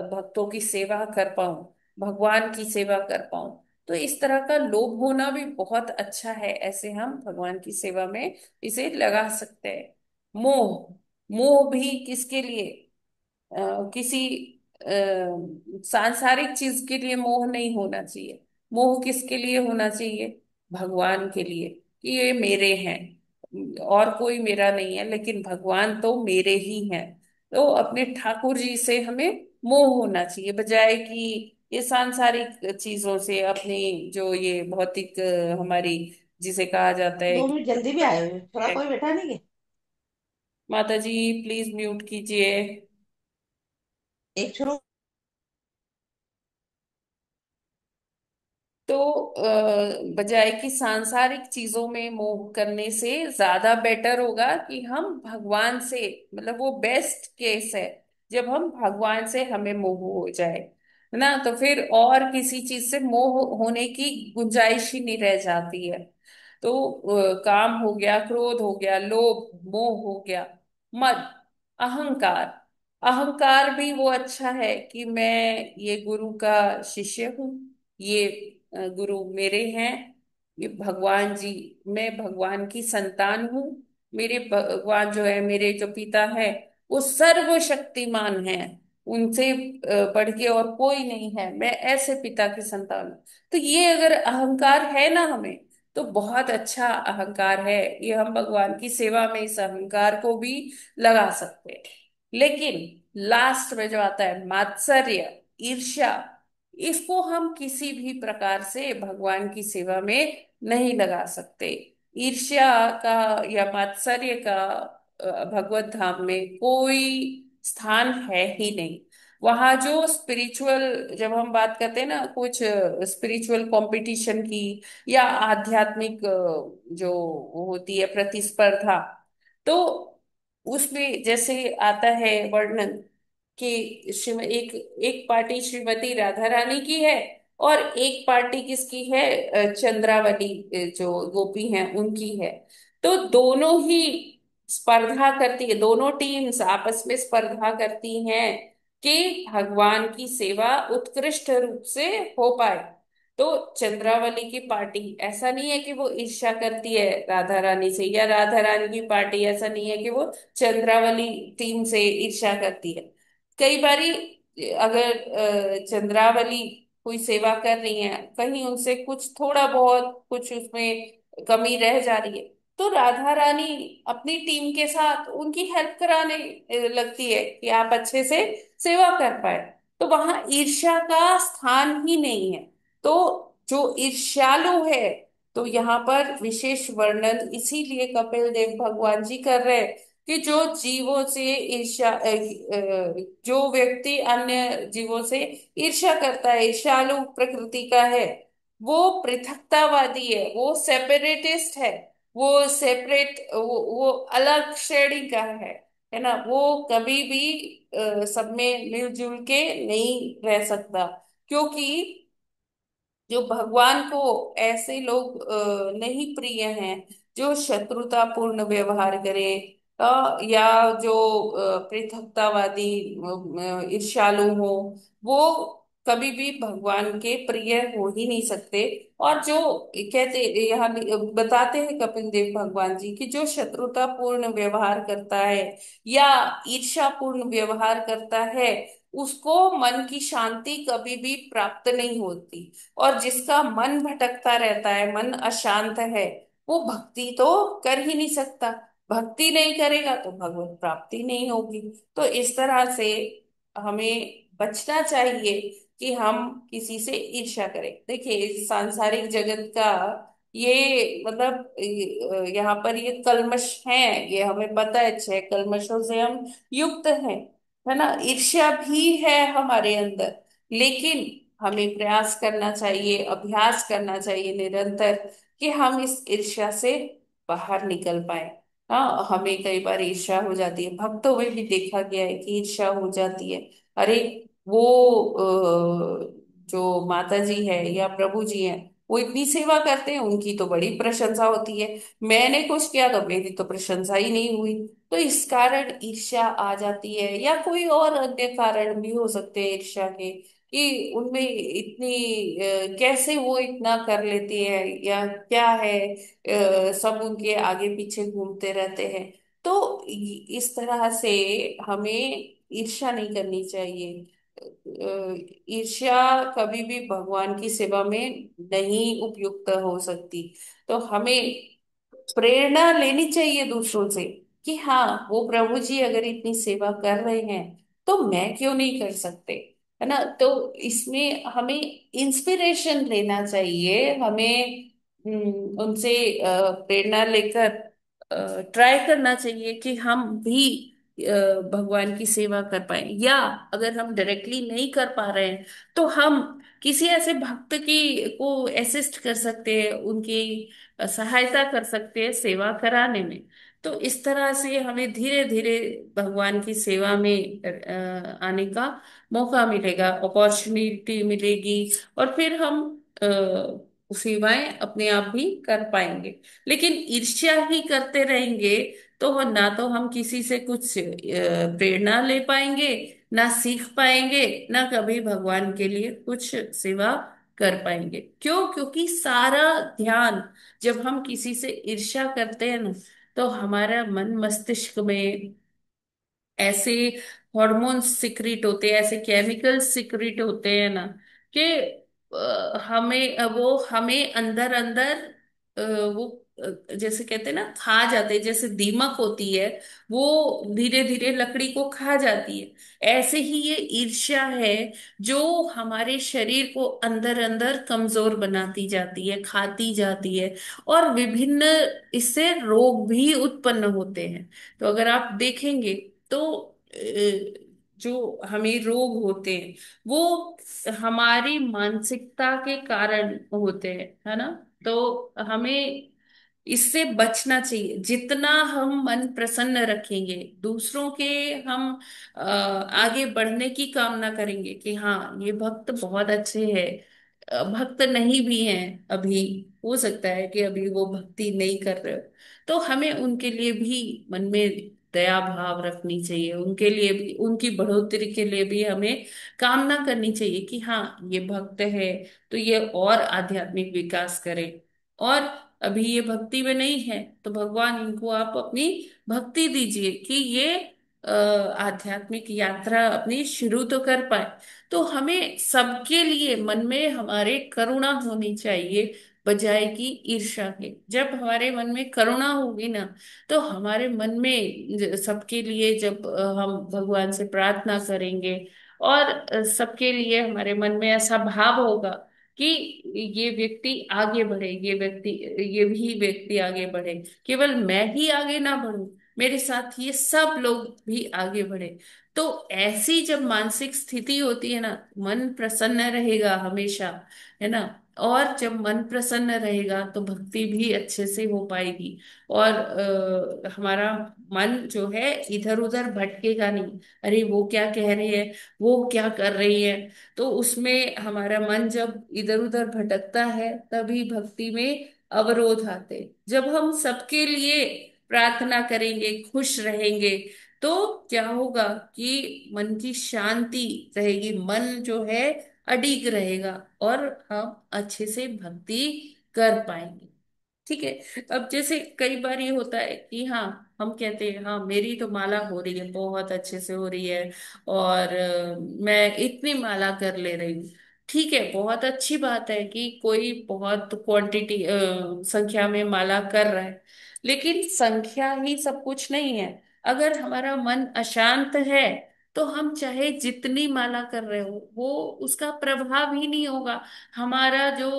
भक्तों की सेवा कर पाऊं, भगवान की सेवा कर पाऊं। तो इस तरह का लोभ होना भी बहुत अच्छा है। ऐसे हम भगवान की सेवा में इसे लगा सकते हैं। मोह। मोह भी किसके लिए? किसी सांसारिक चीज के लिए मोह नहीं होना चाहिए। मोह किसके लिए होना चाहिए? भगवान के लिए, कि ये मेरे हैं, और कोई मेरा नहीं है, लेकिन भगवान तो मेरे ही हैं। तो अपने ठाकुर जी से हमें मोह होना चाहिए, बजाय कि ये सांसारिक चीजों से अपनी जो ये भौतिक हमारी, जिसे कहा जाता है 2 मिनट जल्दी भी आए हुए, थोड़ा कोई बैठा नहीं है? माता जी प्लीज म्यूट कीजिए। एक छोड़ो। तो बजाय कि सांसारिक चीजों में मोह करने से ज्यादा बेटर होगा कि हम भगवान से, मतलब वो बेस्ट केस है जब हम भगवान से हमें मोह हो जाए, है ना। तो फिर और किसी चीज से मोह होने की गुंजाइश ही नहीं रह जाती है। तो काम हो गया, क्रोध हो गया, लोभ, मोह हो गया, मद, अहंकार। अहंकार भी वो अच्छा है कि मैं ये गुरु का शिष्य हूँ, ये गुरु मेरे हैं, ये भगवान जी, मैं भगवान की संतान हूँ, मेरे भगवान जो है, मेरे जो पिता है वो सर्वशक्तिमान है, उनसे बढ़ के और कोई नहीं है, मैं ऐसे पिता की संतान हूँ। तो ये अगर अहंकार है ना हमें, तो बहुत अच्छा अहंकार है। ये हम भगवान की सेवा में इस अहंकार को भी लगा सकते हैं। लेकिन लास्ट में जो आता है मात्सर्य, ईर्ष्या, इसको हम किसी भी प्रकार से भगवान की सेवा में नहीं लगा सकते। ईर्ष्या का या मात्सर्य का भगवत धाम में कोई स्थान है ही नहीं। वहां जो स्पिरिचुअल, जब हम बात करते हैं ना कुछ स्पिरिचुअल कंपटीशन की, या आध्यात्मिक जो होती है प्रतिस्पर्धा, तो उसमें जैसे आता है वर्णन कि एक एक पार्टी श्रीमती राधा रानी की है, और एक पार्टी किसकी है? चंद्रावली, जो गोपी हैं उनकी है। तो दोनों ही स्पर्धा करती है, दोनों टीम्स आपस में स्पर्धा करती हैं कि भगवान की सेवा उत्कृष्ट रूप से हो पाए। तो चंद्रावली की पार्टी ऐसा नहीं है कि वो ईर्ष्या करती है राधा रानी से, या राधा रानी की पार्टी ऐसा नहीं है कि वो चंद्रावली टीम से ईर्ष्या करती है। कई बारी अगर चंद्रावली कोई सेवा कर रही है, कहीं उनसे कुछ थोड़ा बहुत कुछ उसमें कमी रह जा रही है, तो राधा रानी अपनी टीम के साथ उनकी हेल्प कराने लगती है कि आप अच्छे से सेवा कर पाए। तो वहां ईर्ष्या का स्थान ही नहीं है। तो जो ईर्ष्यालु है, तो यहाँ पर विशेष वर्णन इसीलिए कपिल देव भगवान जी कर रहे हैं कि जो जीवों से ईर्ष्या जो व्यक्ति अन्य जीवों से ईर्ष्या करता है, ईर्ष्यालु प्रकृति का है, वो पृथकतावादी है, वो सेपरेटिस्ट है, वो अलग श्रेणी का है ना। वो कभी भी सब में मिलजुल के नहीं रह सकता, क्योंकि जो भगवान को ऐसे लोग नहीं प्रिय हैं जो शत्रुतापूर्ण व्यवहार करे, या जो पृथकतावादी ईर्ष्यालु हो, वो कभी भी भगवान के प्रिय हो ही नहीं सकते। और जो कहते, यहाँ बताते हैं कपिल देव भगवान जी कि जो शत्रुतापूर्ण व्यवहार करता है या ईर्ष्यापूर्ण व्यवहार करता है, उसको मन की शांति कभी भी प्राप्त नहीं होती। और जिसका मन भटकता रहता है, मन अशांत है, वो भक्ति तो कर ही नहीं सकता। भक्ति नहीं करेगा तो भगवत प्राप्ति नहीं होगी। तो इस तरह से हमें बचना चाहिए कि हम किसी से ईर्ष्या करें। देखिए इस सांसारिक जगत का ये मतलब यहाँ पर ये कल्मश है, ये हमें पता है, छह कल्मशों से हम युक्त हैं, है ना। ईर्ष्या भी है हमारे अंदर, लेकिन हमें प्रयास करना चाहिए, अभ्यास करना चाहिए निरंतर, कि हम इस ईर्ष्या से बाहर निकल पाए। हाँ, हमें कई बार ईर्ष्या हो जाती है, भक्तों में भी देखा गया है कि ईर्ष्या हो जाती है। अरे वो जो माता जी है या प्रभु जी हैं, वो इतनी सेवा करते हैं, उनकी तो बड़ी प्रशंसा होती है, मैंने कुछ किया तो मेरी तो प्रशंसा ही नहीं हुई। तो इस कारण ईर्ष्या आ जाती है, या कोई और अन्य कारण भी हो सकते हैं ईर्ष्या के, कि उनमें इतनी कैसे वो इतना कर लेती है या क्या है, सब उनके आगे पीछे घूमते रहते हैं। तो इस तरह से हमें ईर्ष्या नहीं करनी चाहिए। ईर्ष्या कभी भी भगवान की सेवा में नहीं उपयुक्त हो सकती। तो हमें प्रेरणा लेनी चाहिए दूसरों से, कि हाँ वो प्रभु जी अगर इतनी सेवा कर रहे हैं तो मैं क्यों नहीं कर सकते, है ना। तो इसमें हमें इंस्पिरेशन लेना चाहिए, हमें उनसे प्रेरणा लेकर ट्राई करना चाहिए कि हम भी भगवान की सेवा कर पाए, या अगर हम डायरेक्टली नहीं कर पा रहे हैं तो हम किसी ऐसे भक्त की को असिस्ट कर सकते हैं, उनकी सहायता कर सकते हैं सेवा कराने में। तो इस तरह से हमें धीरे धीरे भगवान की सेवा में आने का मौका मिलेगा, अपॉर्चुनिटी मिलेगी, और फिर हम सेवाएं अपने आप भी कर पाएंगे। लेकिन ईर्ष्या ही करते रहेंगे तो ना तो हम किसी से कुछ प्रेरणा ले पाएंगे, ना सीख पाएंगे, ना कभी भगवान के लिए कुछ सेवा कर पाएंगे। क्यों? क्योंकि सारा ध्यान जब हम किसी से ईर्ष्या करते हैं ना, तो हमारा मन मस्तिष्क में ऐसे हॉर्मोन्स सिक्रीट होते हैं, ऐसे केमिकल्स सिक्रीट होते हैं ना, कि वो हमें अंदर अंदर वो जैसे कहते हैं ना, खा जाते हैं, जैसे दीमक होती है, वो धीरे धीरे लकड़ी को खा जाती है। ऐसे ही ये ईर्ष्या है जो हमारे शरीर को अंदर अंदर कमजोर बनाती जाती है, खाती जाती है, और विभिन्न इससे रोग भी उत्पन्न होते हैं। तो अगर आप देखेंगे तो जो हमें रोग होते हैं वो हमारी मानसिकता के कारण होते हैं, है ना। तो हमें इससे बचना चाहिए। जितना हम मन प्रसन्न रखेंगे, दूसरों के हम आगे बढ़ने की कामना करेंगे कि हाँ ये भक्त बहुत अच्छे हैं, भक्त नहीं भी हैं अभी, हो सकता है कि अभी वो भक्ति नहीं कर रहे हो, तो हमें उनके लिए भी मन में दया भाव रखनी चाहिए, उनके लिए भी, उनकी बढ़ोतरी के लिए भी हमें कामना करनी चाहिए कि हाँ ये भक्त है तो ये और आध्यात्मिक विकास करे, और अभी ये भक्ति में नहीं है तो भगवान इनको आप अपनी भक्ति दीजिए कि ये आध्यात्मिक यात्रा अपनी शुरू तो कर पाए। तो हमें सबके लिए मन में हमारे करुणा होनी चाहिए, बजाय कि ईर्ष्या के। जब हमारे मन में करुणा होगी ना, तो हमारे मन में सबके लिए जब हम भगवान से प्रार्थना करेंगे, और सबके लिए हमारे मन में ऐसा भाव होगा कि ये व्यक्ति आगे बढ़े, ये भी व्यक्ति आगे बढ़े, केवल मैं ही आगे ना बढ़ूं, मेरे साथ ये सब लोग भी आगे बढ़े। तो ऐसी जब मानसिक स्थिति होती है ना, मन प्रसन्न रहेगा हमेशा, है ना। और जब मन प्रसन्न रहेगा तो भक्ति भी अच्छे से हो पाएगी, और हमारा मन जो है इधर उधर भटकेगा नहीं। अरे वो क्या कह रही है, वो क्या कर रही है, तो उसमें हमारा मन जब इधर उधर भटकता है तभी भक्ति में अवरोध आते। जब हम सबके लिए प्रार्थना करेंगे, खुश रहेंगे, तो क्या होगा कि मन की शांति रहेगी, मन जो है अडिग रहेगा, और हम अच्छे से भक्ति कर पाएंगे। ठीक है। अब जैसे कई बार ये होता है कि हाँ, हम कहते हैं हाँ मेरी तो माला हो रही है, बहुत अच्छे से हो रही है, और मैं इतनी माला कर ले रही हूँ। ठीक है, बहुत अच्छी बात है कि कोई बहुत क्वांटिटी संख्या में माला कर रहा है, लेकिन संख्या ही सब कुछ नहीं है। अगर हमारा मन अशांत है तो हम चाहे जितनी माला कर रहे हो वो उसका प्रभाव ही नहीं होगा। हमारा जो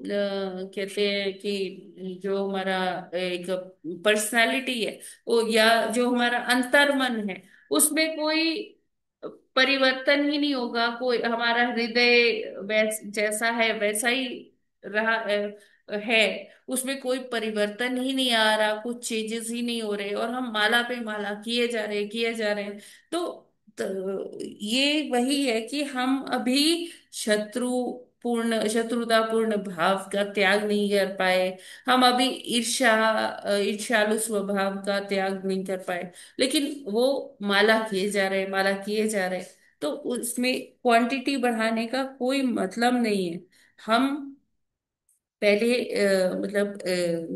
कहते हैं कि जो हमारा एक पर्सनालिटी है, वो या जो हमारा अंतर्मन है, उसमें कोई परिवर्तन ही नहीं होगा। कोई हमारा हृदय जैसा है वैसा ही रहा है, उसमें कोई परिवर्तन ही नहीं आ रहा, कुछ चेंजेस ही नहीं हो रहे, और हम माला पे माला किए जा रहे हैं, किए जा रहे हैं। तो ये वही है कि हम अभी शत्रुतापूर्ण भाव का त्याग नहीं कर पाए। हम अभी ईर्ष्यालु स्वभाव का त्याग नहीं कर पाए। लेकिन वो माला किए जा रहे, माला किए जा रहे, तो उसमें क्वांटिटी बढ़ाने का कोई मतलब नहीं है। हम पहले मतलब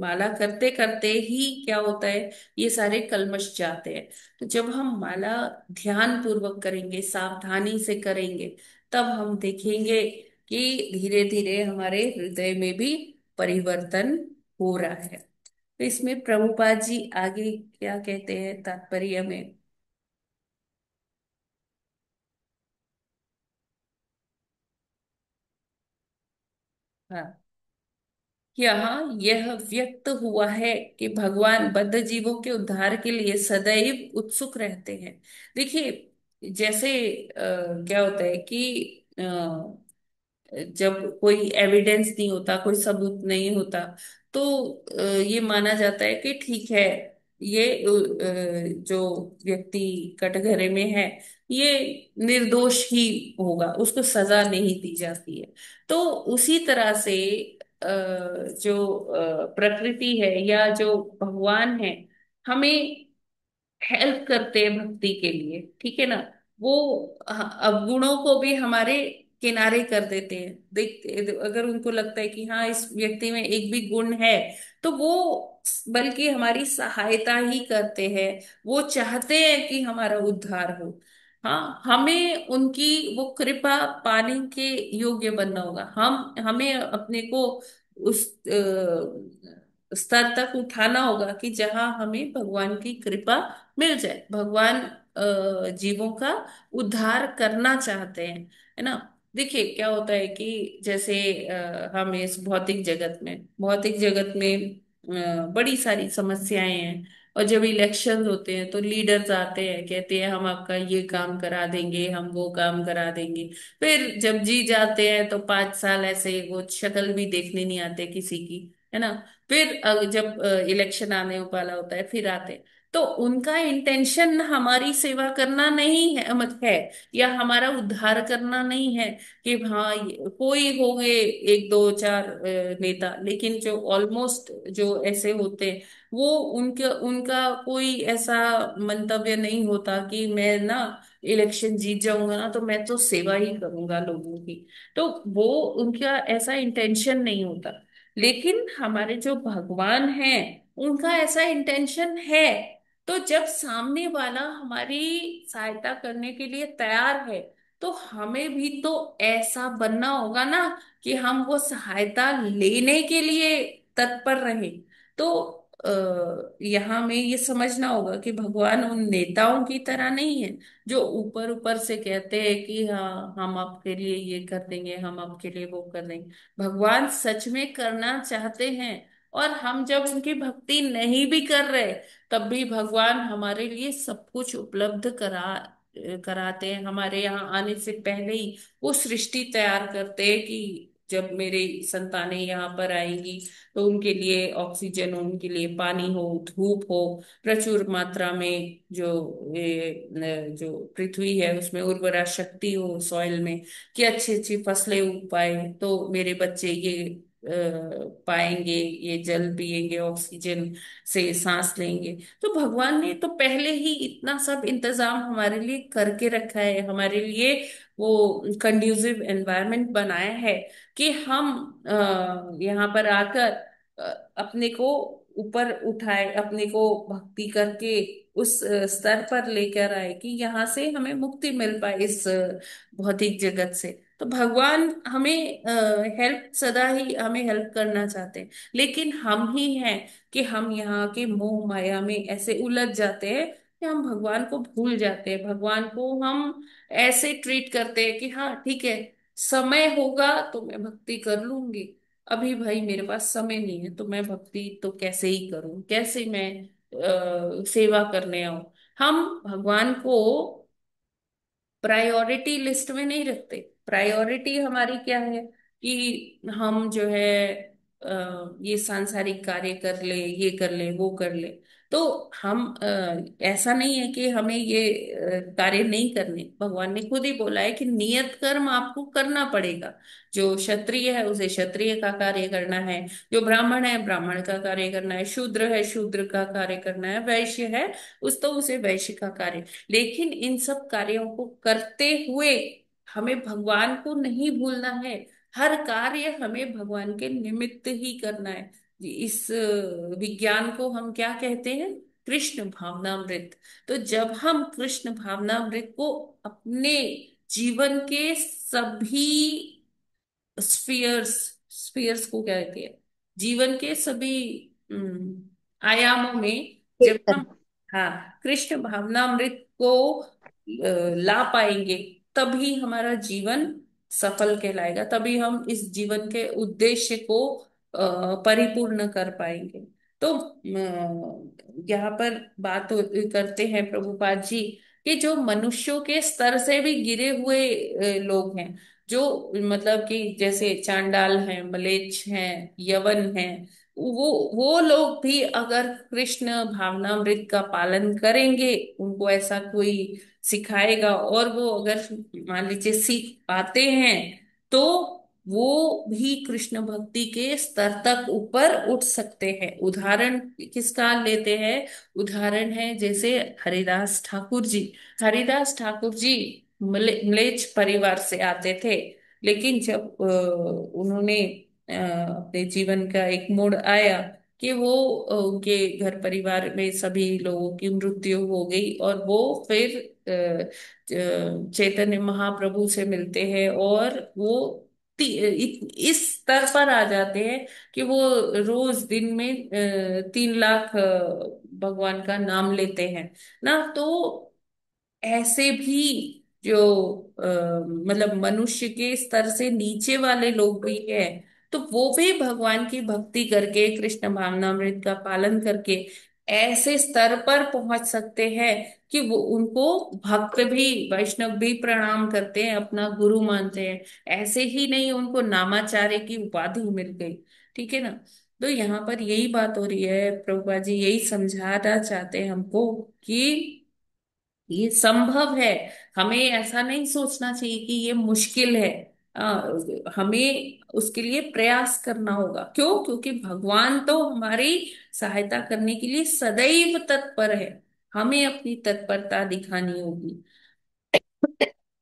माला करते करते ही क्या होता है, ये सारे कल्मश जाते हैं। तो जब हम माला ध्यान पूर्वक करेंगे, सावधानी से करेंगे, तब हम देखेंगे कि धीरे धीरे हमारे हृदय में भी परिवर्तन हो रहा है। तो इसमें प्रभुपाद जी आगे क्या कहते हैं तात्पर्य में। हाँ, यहाँ यह व्यक्त हुआ है कि भगवान बद्ध जीवों के उद्धार के लिए सदैव उत्सुक रहते हैं। देखिए, जैसे क्या होता है कि जब कोई एविडेंस नहीं होता, कोई सबूत नहीं होता, तो ये माना जाता है कि ठीक है, ये जो व्यक्ति कटघरे में है, ये निर्दोष ही होगा, उसको सजा नहीं दी जाती है। तो उसी तरह से जो प्रकृति है या जो भगवान है, हमें हेल्प करते हैं भक्ति के लिए, ठीक है ना। वो अवगुणों को भी हमारे किनारे कर देते हैं। देख, अगर उनको लगता है कि हाँ इस व्यक्ति में एक भी गुण है, तो वो बल्कि हमारी सहायता ही करते हैं। वो चाहते हैं कि हमारा उद्धार हो। हाँ, हमें उनकी वो कृपा पाने के योग्य बनना होगा। हमें अपने को उस स्तर तक उठाना होगा कि जहां हमें भगवान की कृपा मिल जाए। भगवान जीवों का उद्धार करना चाहते हैं, है ना। देखिए क्या होता है कि जैसे हम इस भौतिक जगत में बड़ी सारी समस्याएं हैं। और जब इलेक्शन होते हैं तो लीडर्स आते हैं, कहते हैं हम आपका ये काम करा देंगे, हम वो काम करा देंगे। फिर जब जी जाते हैं तो 5 साल ऐसे वो शक्ल भी देखने नहीं आते किसी की, है ना। फिर जब इलेक्शन आने वाला होता है फिर आते हैं। तो उनका इंटेंशन हमारी सेवा करना नहीं है, मत है, या हमारा उद्धार करना नहीं है कि हाँ कोई हो गए एक दो चार नेता, लेकिन जो ऑलमोस्ट जो ऐसे होते हैं, वो उनके उनका कोई ऐसा मंतव्य नहीं होता कि मैं ना इलेक्शन जीत जाऊंगा ना तो मैं तो सेवा ही करूंगा लोगों की। तो वो उनका ऐसा इंटेंशन नहीं होता। लेकिन हमारे जो भगवान हैं, उनका ऐसा इंटेंशन है। तो जब सामने वाला हमारी सहायता करने के लिए तैयार है, तो हमें भी तो ऐसा बनना होगा ना कि हम वो सहायता लेने के लिए तत्पर रहे। तो यहाँ में ये समझना होगा कि भगवान उन नेताओं की तरह नहीं है जो ऊपर ऊपर से कहते हैं कि हाँ हम आपके लिए ये कर देंगे, हम आपके लिए वो कर देंगे। भगवान सच में करना चाहते हैं, और हम जब उनकी भक्ति नहीं भी कर रहे, तब भी भगवान हमारे लिए सब कुछ उपलब्ध कराते हैं। हमारे यहाँ आने से पहले ही वो सृष्टि तैयार करते हैं कि जब मेरी संतानें यहाँ पर आएंगी तो उनके लिए ऑक्सीजन हो, उनके लिए पानी हो, धूप हो, प्रचुर मात्रा में, जो पृथ्वी है उसमें उर्वरा शक्ति हो, सॉइल में, कि अच्छी अच्छी फसलें उग पाए, तो मेरे बच्चे ये पाएंगे, ये जल पिएंगे, ऑक्सीजन से सांस लेंगे। तो भगवान ने तो पहले ही इतना सब इंतजाम हमारे लिए करके रखा है, हमारे लिए वो कंड्यूसिव एनवायरनमेंट बनाया है कि हम यहाँ पर आकर अपने को ऊपर उठाए, अपने को भक्ति करके उस स्तर पर लेकर आए कि यहाँ से हमें मुक्ति मिल पाए इस भौतिक जगत से। तो भगवान हमें हेल्प, सदा ही हमें हेल्प करना चाहते हैं। लेकिन हम ही हैं कि हम यहाँ के मोह माया में ऐसे उलझ जाते हैं कि हम भगवान को भूल जाते हैं। भगवान को हम ऐसे ट्रीट करते हैं कि हाँ ठीक है, समय होगा तो मैं भक्ति कर लूंगी। अभी भाई मेरे पास समय नहीं है तो मैं भक्ति तो कैसे ही करूं, कैसे मैं सेवा करने आऊं। हम भगवान को प्रायोरिटी लिस्ट में नहीं रखते। प्रायोरिटी हमारी क्या है कि हम जो है ये सांसारिक कार्य कर ले, ये कर ले, वो कर ले। तो हम ऐसा नहीं है कि हमें ये कार्य नहीं करने। भगवान ने खुद ही बोला है कि नियत कर्म आपको करना पड़ेगा। जो क्षत्रिय है उसे क्षत्रिय का कार्य करना है, जो ब्राह्मण है ब्राह्मण का कार्य करना है, शूद्र है शूद्र का कार्य करना है, वैश्य है उसे वैश्य का कार्य। लेकिन इन सब कार्यों को करते हुए हमें भगवान को नहीं भूलना है। हर कार्य हमें भगवान के निमित्त ही करना है। इस विज्ञान को हम क्या कहते हैं? कृष्ण भावनामृत। तो जब हम कृष्ण भावनामृत को अपने जीवन के सभी स्फीयर्स, स्फीयर्स को क्या कहते हैं, जीवन के सभी आयामों में जब हम, हाँ, कृष्ण भावनामृत को ला पाएंगे, तभी हमारा जीवन सफल कहलाएगा, तभी हम इस जीवन के उद्देश्य को परिपूर्ण कर पाएंगे। तो यहाँ पर बात करते हैं प्रभुपाद जी कि जो मनुष्यों के स्तर से भी गिरे हुए लोग हैं, जो मतलब कि जैसे चांडाल हैं, मलेच्छ हैं, यवन हैं, वो लोग भी अगर कृष्ण भावनामृत का पालन करेंगे, उनको ऐसा कोई सिखाएगा और वो अगर मान लीजिए सीख पाते हैं, तो वो भी कृष्ण भक्ति के स्तर तक ऊपर उठ सकते हैं। उदाहरण किसका लेते हैं? उदाहरण है जैसे हरिदास ठाकुर जी। हरिदास ठाकुर जी म्लेच्छ परिवार से आते थे, लेकिन जब उन्होंने अपने जीवन का एक मोड़ आया कि वो उनके घर परिवार में सभी लोगों की मृत्यु हो गई, और वो फिर चैतन्य महाप्रभु से मिलते हैं, और वो इस स्तर पर आ जाते हैं कि वो रोज दिन में 3 लाख भगवान का नाम लेते हैं ना। तो ऐसे भी जो मतलब मनुष्य के स्तर से नीचे वाले लोग भी हैं, तो वो भी भगवान की भक्ति करके, कृष्ण भावनामृत का पालन करके ऐसे स्तर पर पहुंच सकते हैं कि वो उनको भक्त भी, वैष्णव भी प्रणाम करते हैं, अपना गुरु मानते हैं। ऐसे ही नहीं उनको नामाचार्य की उपाधि मिल गई। ठीक है ना? तो यहाँ पर यही बात हो रही है, प्रभुपाद जी यही समझाना चाहते हैं हमको कि ये संभव है। हमें ऐसा नहीं सोचना चाहिए कि ये मुश्किल है। हमें उसके लिए प्रयास करना होगा। क्यों? क्योंकि भगवान तो हमारी सहायता करने के लिए सदैव तत्पर है। हमें अपनी तत्परता दिखानी होगी।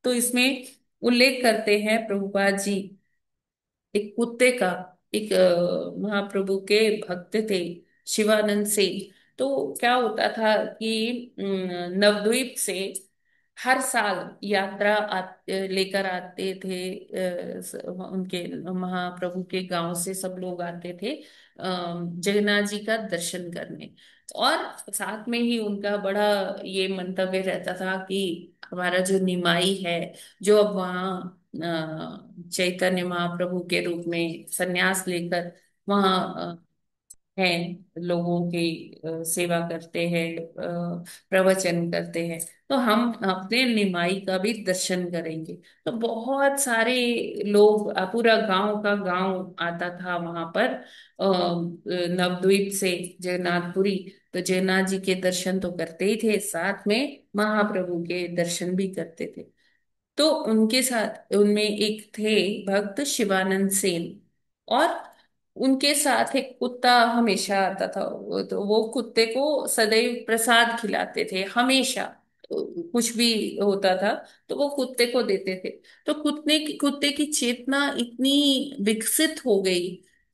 तो इसमें उल्लेख करते हैं प्रभुपाद जी एक कुत्ते का। एक महाप्रभु के भक्त थे, शिवानंद सेन। तो क्या होता था कि नवद्वीप से हर साल यात्रा लेकर आते थे। उनके महाप्रभु के गांव से सब लोग आते थे जगन्नाथ जी का दर्शन करने। और साथ में ही उनका बड़ा ये मंतव्य रहता था कि हमारा जो निमाई है, जो अब वहाँ चैतन्य महाप्रभु के रूप में संन्यास लेकर वहाँ हैं, लोगों की सेवा करते हैं, प्रवचन करते हैं, तो हम अपने निमाई का भी दर्शन करेंगे। तो बहुत सारे लोग, पूरा गांव का गांव आता था वहां पर नवद्वीप से जगन्नाथपुरी। तो जगन्नाथ जी के दर्शन तो करते ही थे, साथ में महाप्रभु के दर्शन भी करते थे। तो उनके साथ, उनमें एक थे भक्त शिवानंद सेन, और उनके साथ एक कुत्ता हमेशा आता था। तो वो कुत्ते को सदैव प्रसाद खिलाते थे हमेशा। कुछ भी होता था तो वो कुत्ते को देते थे। तो कुत्ते की चेतना इतनी विकसित हो गई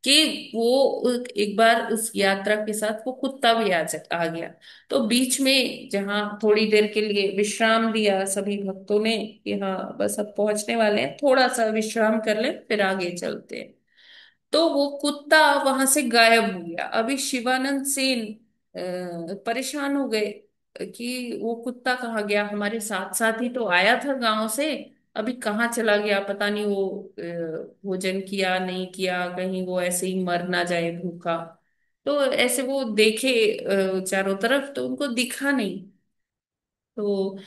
कि वो एक बार उस यात्रा के साथ वो कुत्ता भी आ गया। तो बीच में जहाँ थोड़ी देर के लिए विश्राम दिया सभी भक्तों ने कि हाँ बस अब पहुंचने वाले हैं, थोड़ा सा विश्राम कर ले फिर आगे चलते हैं, तो वो कुत्ता वहां से गायब हो गया। अभी शिवानंद सेन परेशान हो गए। कि वो कुत्ता कहाँ गया, हमारे साथ साथ ही तो आया था गांव से, अभी कहाँ चला गया, पता नहीं वो भोजन किया नहीं किया, कहीं वो ऐसे ही मर ना जाए भूखा। तो ऐसे वो देखे चारों तरफ, तो उनको दिखा नहीं। तो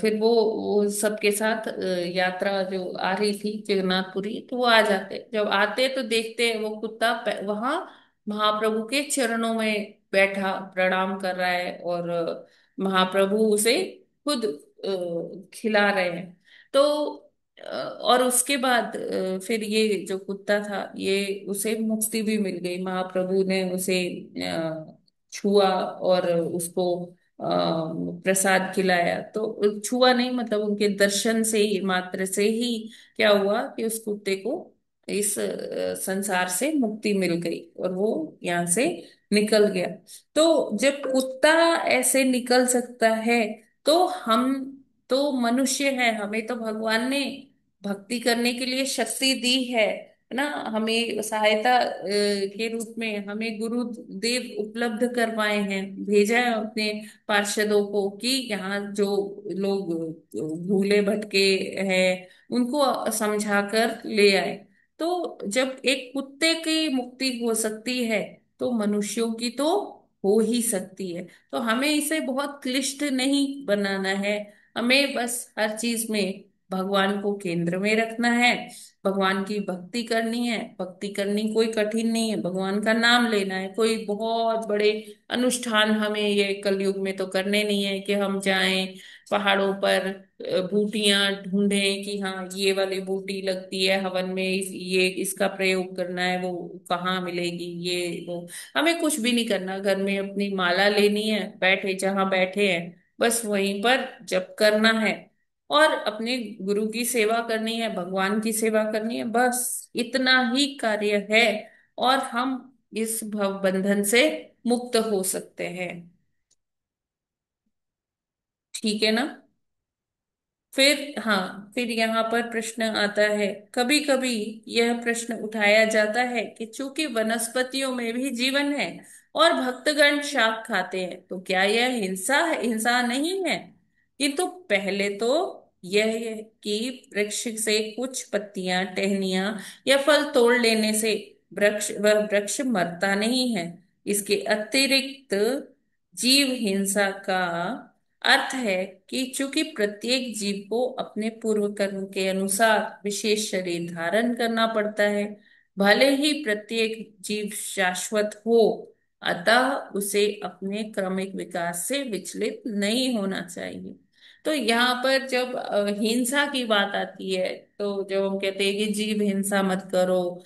फिर वो सबके साथ यात्रा जो आ रही थी जगन्नाथपुरी, तो वो आ जाते, जब आते तो देखते हैं वो कुत्ता वहां महाप्रभु के चरणों में बैठा प्रणाम कर रहा है, और महाप्रभु उसे खुद खिला रहे हैं। तो और उसके बाद फिर ये जो कुत्ता था, ये उसे मुक्ति भी मिल गई, महाप्रभु ने उसे छुआ और उसको प्रसाद खिलाया। तो छुआ नहीं, मतलब उनके दर्शन से ही, मात्र से ही क्या हुआ कि उस कुत्ते को इस संसार से मुक्ति मिल गई और वो यहाँ से निकल गया। तो जब कुत्ता ऐसे निकल सकता है, तो हम तो मनुष्य हैं, हमें तो भगवान ने भक्ति करने के लिए शक्ति दी है ना, हमें सहायता के रूप में हमें गुरुदेव उपलब्ध करवाए हैं, भेजा है अपने पार्षदों को कि यहाँ जो लोग भूले भटके हैं उनको समझा कर ले आए। तो जब एक कुत्ते की मुक्ति हो सकती है, तो मनुष्यों की तो हो ही सकती है। तो हमें इसे बहुत क्लिष्ट नहीं बनाना है, हमें बस हर चीज में भगवान को केंद्र में रखना है, भगवान की भक्ति करनी है। भक्ति करनी कोई कठिन नहीं है, भगवान का नाम लेना है, कोई बहुत बड़े अनुष्ठान हमें ये कलयुग में तो करने नहीं है कि हम जाएं पहाड़ों पर बूटियां ढूंढें कि हाँ ये वाली बूटी लगती है हवन में, ये इसका प्रयोग करना है, वो कहाँ मिलेगी, ये वो हमें कुछ भी नहीं करना। घर में अपनी माला लेनी है, बैठे जहां बैठे हैं बस वहीं पर जप करना है, और अपने गुरु की सेवा करनी है, भगवान की सेवा करनी है, बस इतना ही कार्य है, और हम इस भव बंधन से मुक्त हो सकते हैं। ठीक है ना। फिर हाँ, फिर यहाँ पर प्रश्न आता है, कभी कभी यह प्रश्न उठाया जाता है कि चूंकि वनस्पतियों में भी जीवन है और भक्तगण शाक खाते हैं, तो क्या यह हिंसा है, हिंसा नहीं है। किंतु पहले तो यह है कि वृक्ष से कुछ पत्तियां, टहनियां या फल तोड़ लेने से वह वृक्ष मरता नहीं है। इसके अतिरिक्त जीव हिंसा का अर्थ है कि चूंकि प्रत्येक जीव को अपने पूर्व कर्म के अनुसार विशेष शरीर धारण करना पड़ता है, भले ही प्रत्येक जीव शाश्वत हो, अतः उसे अपने क्रमिक विकास से विचलित नहीं होना चाहिए। तो यहाँ पर जब हिंसा की बात आती है, तो जब हम कहते हैं कि जीव हिंसा मत करो,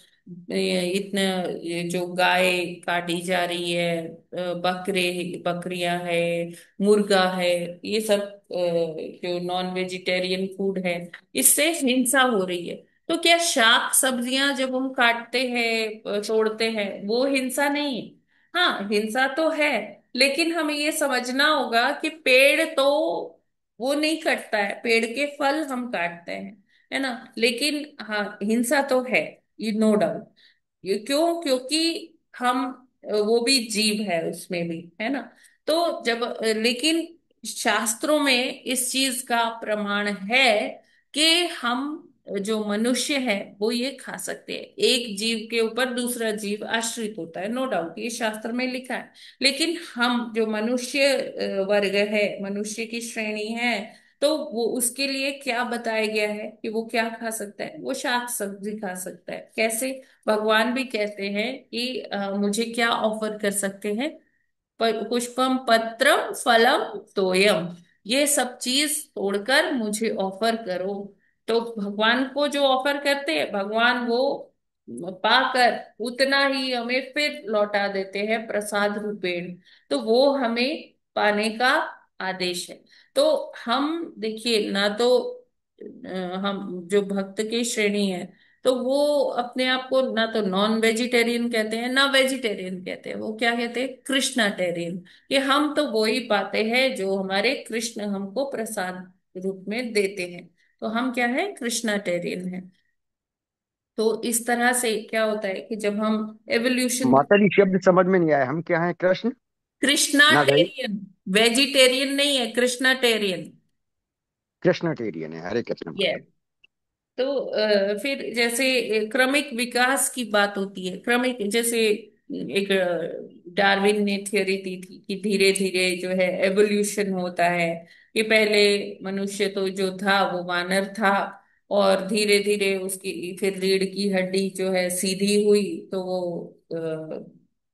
इतना ये जो गाय काटी जा रही है, बकरे बकरियां है, मुर्गा है, ये सब जो नॉन वेजिटेरियन फूड है, इससे हिंसा हो रही है। तो क्या शाक सब्जियां जब हम काटते हैं तोड़ते हैं, वो हिंसा नहीं है। हाँ हिंसा तो है, लेकिन हमें ये समझना होगा कि पेड़ तो वो नहीं कटता है, पेड़ के फल हम काटते हैं, है ना। लेकिन हाँ हिंसा तो है, ये नो डाउट। ये क्यों, क्योंकि हम वो भी जीव है उसमें भी, है ना। तो जब लेकिन शास्त्रों में इस चीज का प्रमाण है कि हम जो मनुष्य है वो ये खा सकते हैं, एक जीव के ऊपर दूसरा जीव आश्रित होता है, नो डाउट, ये शास्त्र में लिखा है। लेकिन हम जो मनुष्य वर्ग है, मनुष्य की श्रेणी है, तो वो उसके लिए क्या बताया गया है कि वो क्या खा सकता है, वो शाक सब्जी खा सकता है। कैसे, भगवान भी कहते हैं कि मुझे क्या ऑफर कर सकते हैं, पुष्पम पत्रम फलम तोयम, ये सब चीज तोड़कर मुझे ऑफर करो। तो भगवान को जो ऑफर करते हैं, भगवान वो पाकर उतना ही हमें फिर लौटा देते हैं प्रसाद रूपेण। तो वो हमें पाने का आदेश है। तो हम देखिए ना, तो हम जो भक्त की श्रेणी है, तो वो अपने आप को ना तो नॉन वेजिटेरियन कहते हैं ना वेजिटेरियन कहते हैं, वो क्या कहते हैं, कृष्णाटेरियन। कि हम तो वो ही पाते हैं जो हमारे कृष्ण हमको प्रसाद रूप में देते हैं, तो हम क्या है, कृष्णाटेरियन है। तो इस तरह से क्या होता है कि जब हम एवोल्यूशन, माता जी शब्द समझ में नहीं आया, हम क्या हैं, कृष्ण? कृष्णा ना दही। टेरियन, वेजिटेरियन नहीं है, कृष्णा टेरियन। कृष्णटेरियन है, हरे कृष्ण ये माता। तो फिर जैसे क्रमिक विकास की बात होती है, क्रमिक जैसे एक डार्विन ने थ्योरी दी थी कि धीरे धीरे जो है एवोल्यूशन होता है, कि पहले मनुष्य तो जो था वो वानर था, और धीरे धीरे उसकी फिर रीढ़ की हड्डी जो है सीधी हुई, तो वो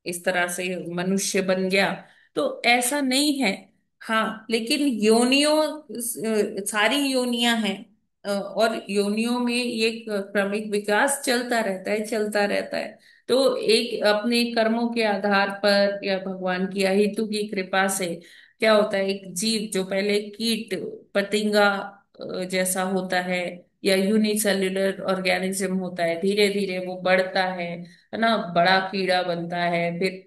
इस तरह से मनुष्य बन गया। तो ऐसा नहीं है। हाँ, लेकिन योनियों, सारी योनियां हैं, और योनियों में ये क्रमिक विकास चलता रहता है, चलता रहता है। तो एक अपने कर्मों के आधार पर या भगवान की अहेतु की कृपा से क्या होता है, एक जीव जो पहले कीट पतंगा जैसा होता है या यूनिसेल्युलर ऑर्गेनिज्म होता है, धीरे धीरे वो बढ़ता है ना, बड़ा कीड़ा बनता है, फिर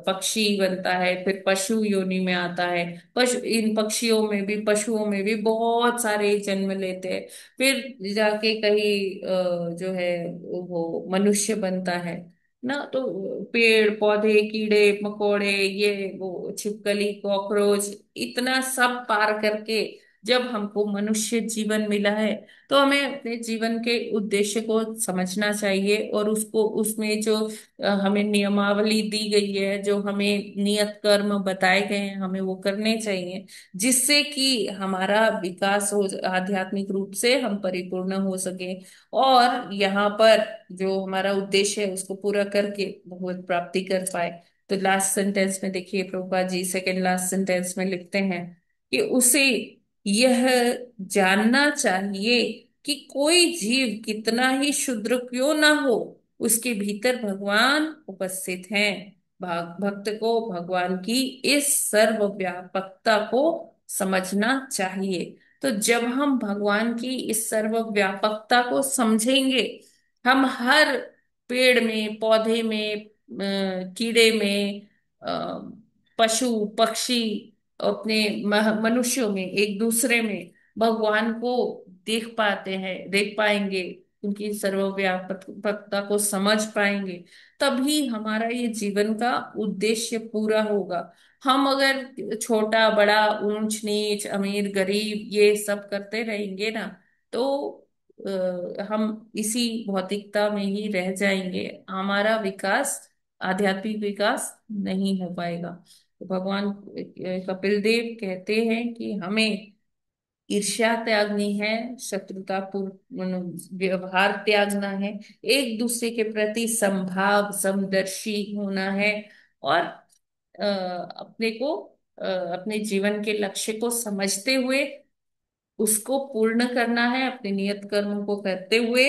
पक्षी बनता है, फिर पशु योनि में आता है। पशु, इन पक्षियों में भी पशुओं में भी बहुत सारे जन्म लेते हैं, फिर जाके कहीं जो है वो मनुष्य बनता है ना। तो पेड़ पौधे कीड़े मकोड़े ये वो छिपकली कॉकरोच, इतना सब पार करके जब हमको मनुष्य जीवन मिला है, तो हमें अपने जीवन के उद्देश्य को समझना चाहिए, और उसको उसमें जो हमें नियमावली दी गई है, जो हमें नियत कर्म बताए गए हैं, हमें वो करने चाहिए, जिससे कि हमारा विकास हो, आध्यात्मिक रूप से हम परिपूर्ण हो सके, और यहाँ पर जो हमारा उद्देश्य है उसको पूरा करके भगवत प्राप्ति कर पाए। तो लास्ट सेंटेंस में देखिए, Prabhupada ji second last sentence में लिखते हैं कि उसे यह जानना चाहिए कि कोई जीव कितना ही क्षुद्र क्यों ना हो, उसके भीतर भगवान उपस्थित हैं। भक्त को भगवान की इस सर्वव्यापकता को समझना चाहिए। तो जब हम भगवान की इस सर्वव्यापकता को समझेंगे, हम हर पेड़ में पौधे में कीड़े में पशु पक्षी, अपने मनुष्यों में, एक दूसरे में भगवान को देख पाते हैं, देख पाएंगे, उनकी सर्वव्यापकता को समझ पाएंगे। तभी हमारा ये जीवन का उद्देश्य पूरा होगा। हम अगर छोटा बड़ा ऊंच नीच अमीर गरीब ये सब करते रहेंगे ना, तो हम इसी भौतिकता में ही रह जाएंगे, हमारा विकास, आध्यात्मिक विकास नहीं हो पाएगा। तो भगवान कपिल देव कहते हैं कि हमें ईर्ष्या त्यागनी है, शत्रुतापूर्ण व्यवहार त्यागना है, एक दूसरे के प्रति समभाव समदर्शी होना है, और अपने को अपने जीवन के लक्ष्य को समझते हुए उसको पूर्ण करना है, अपने नियत कर्म को करते हुए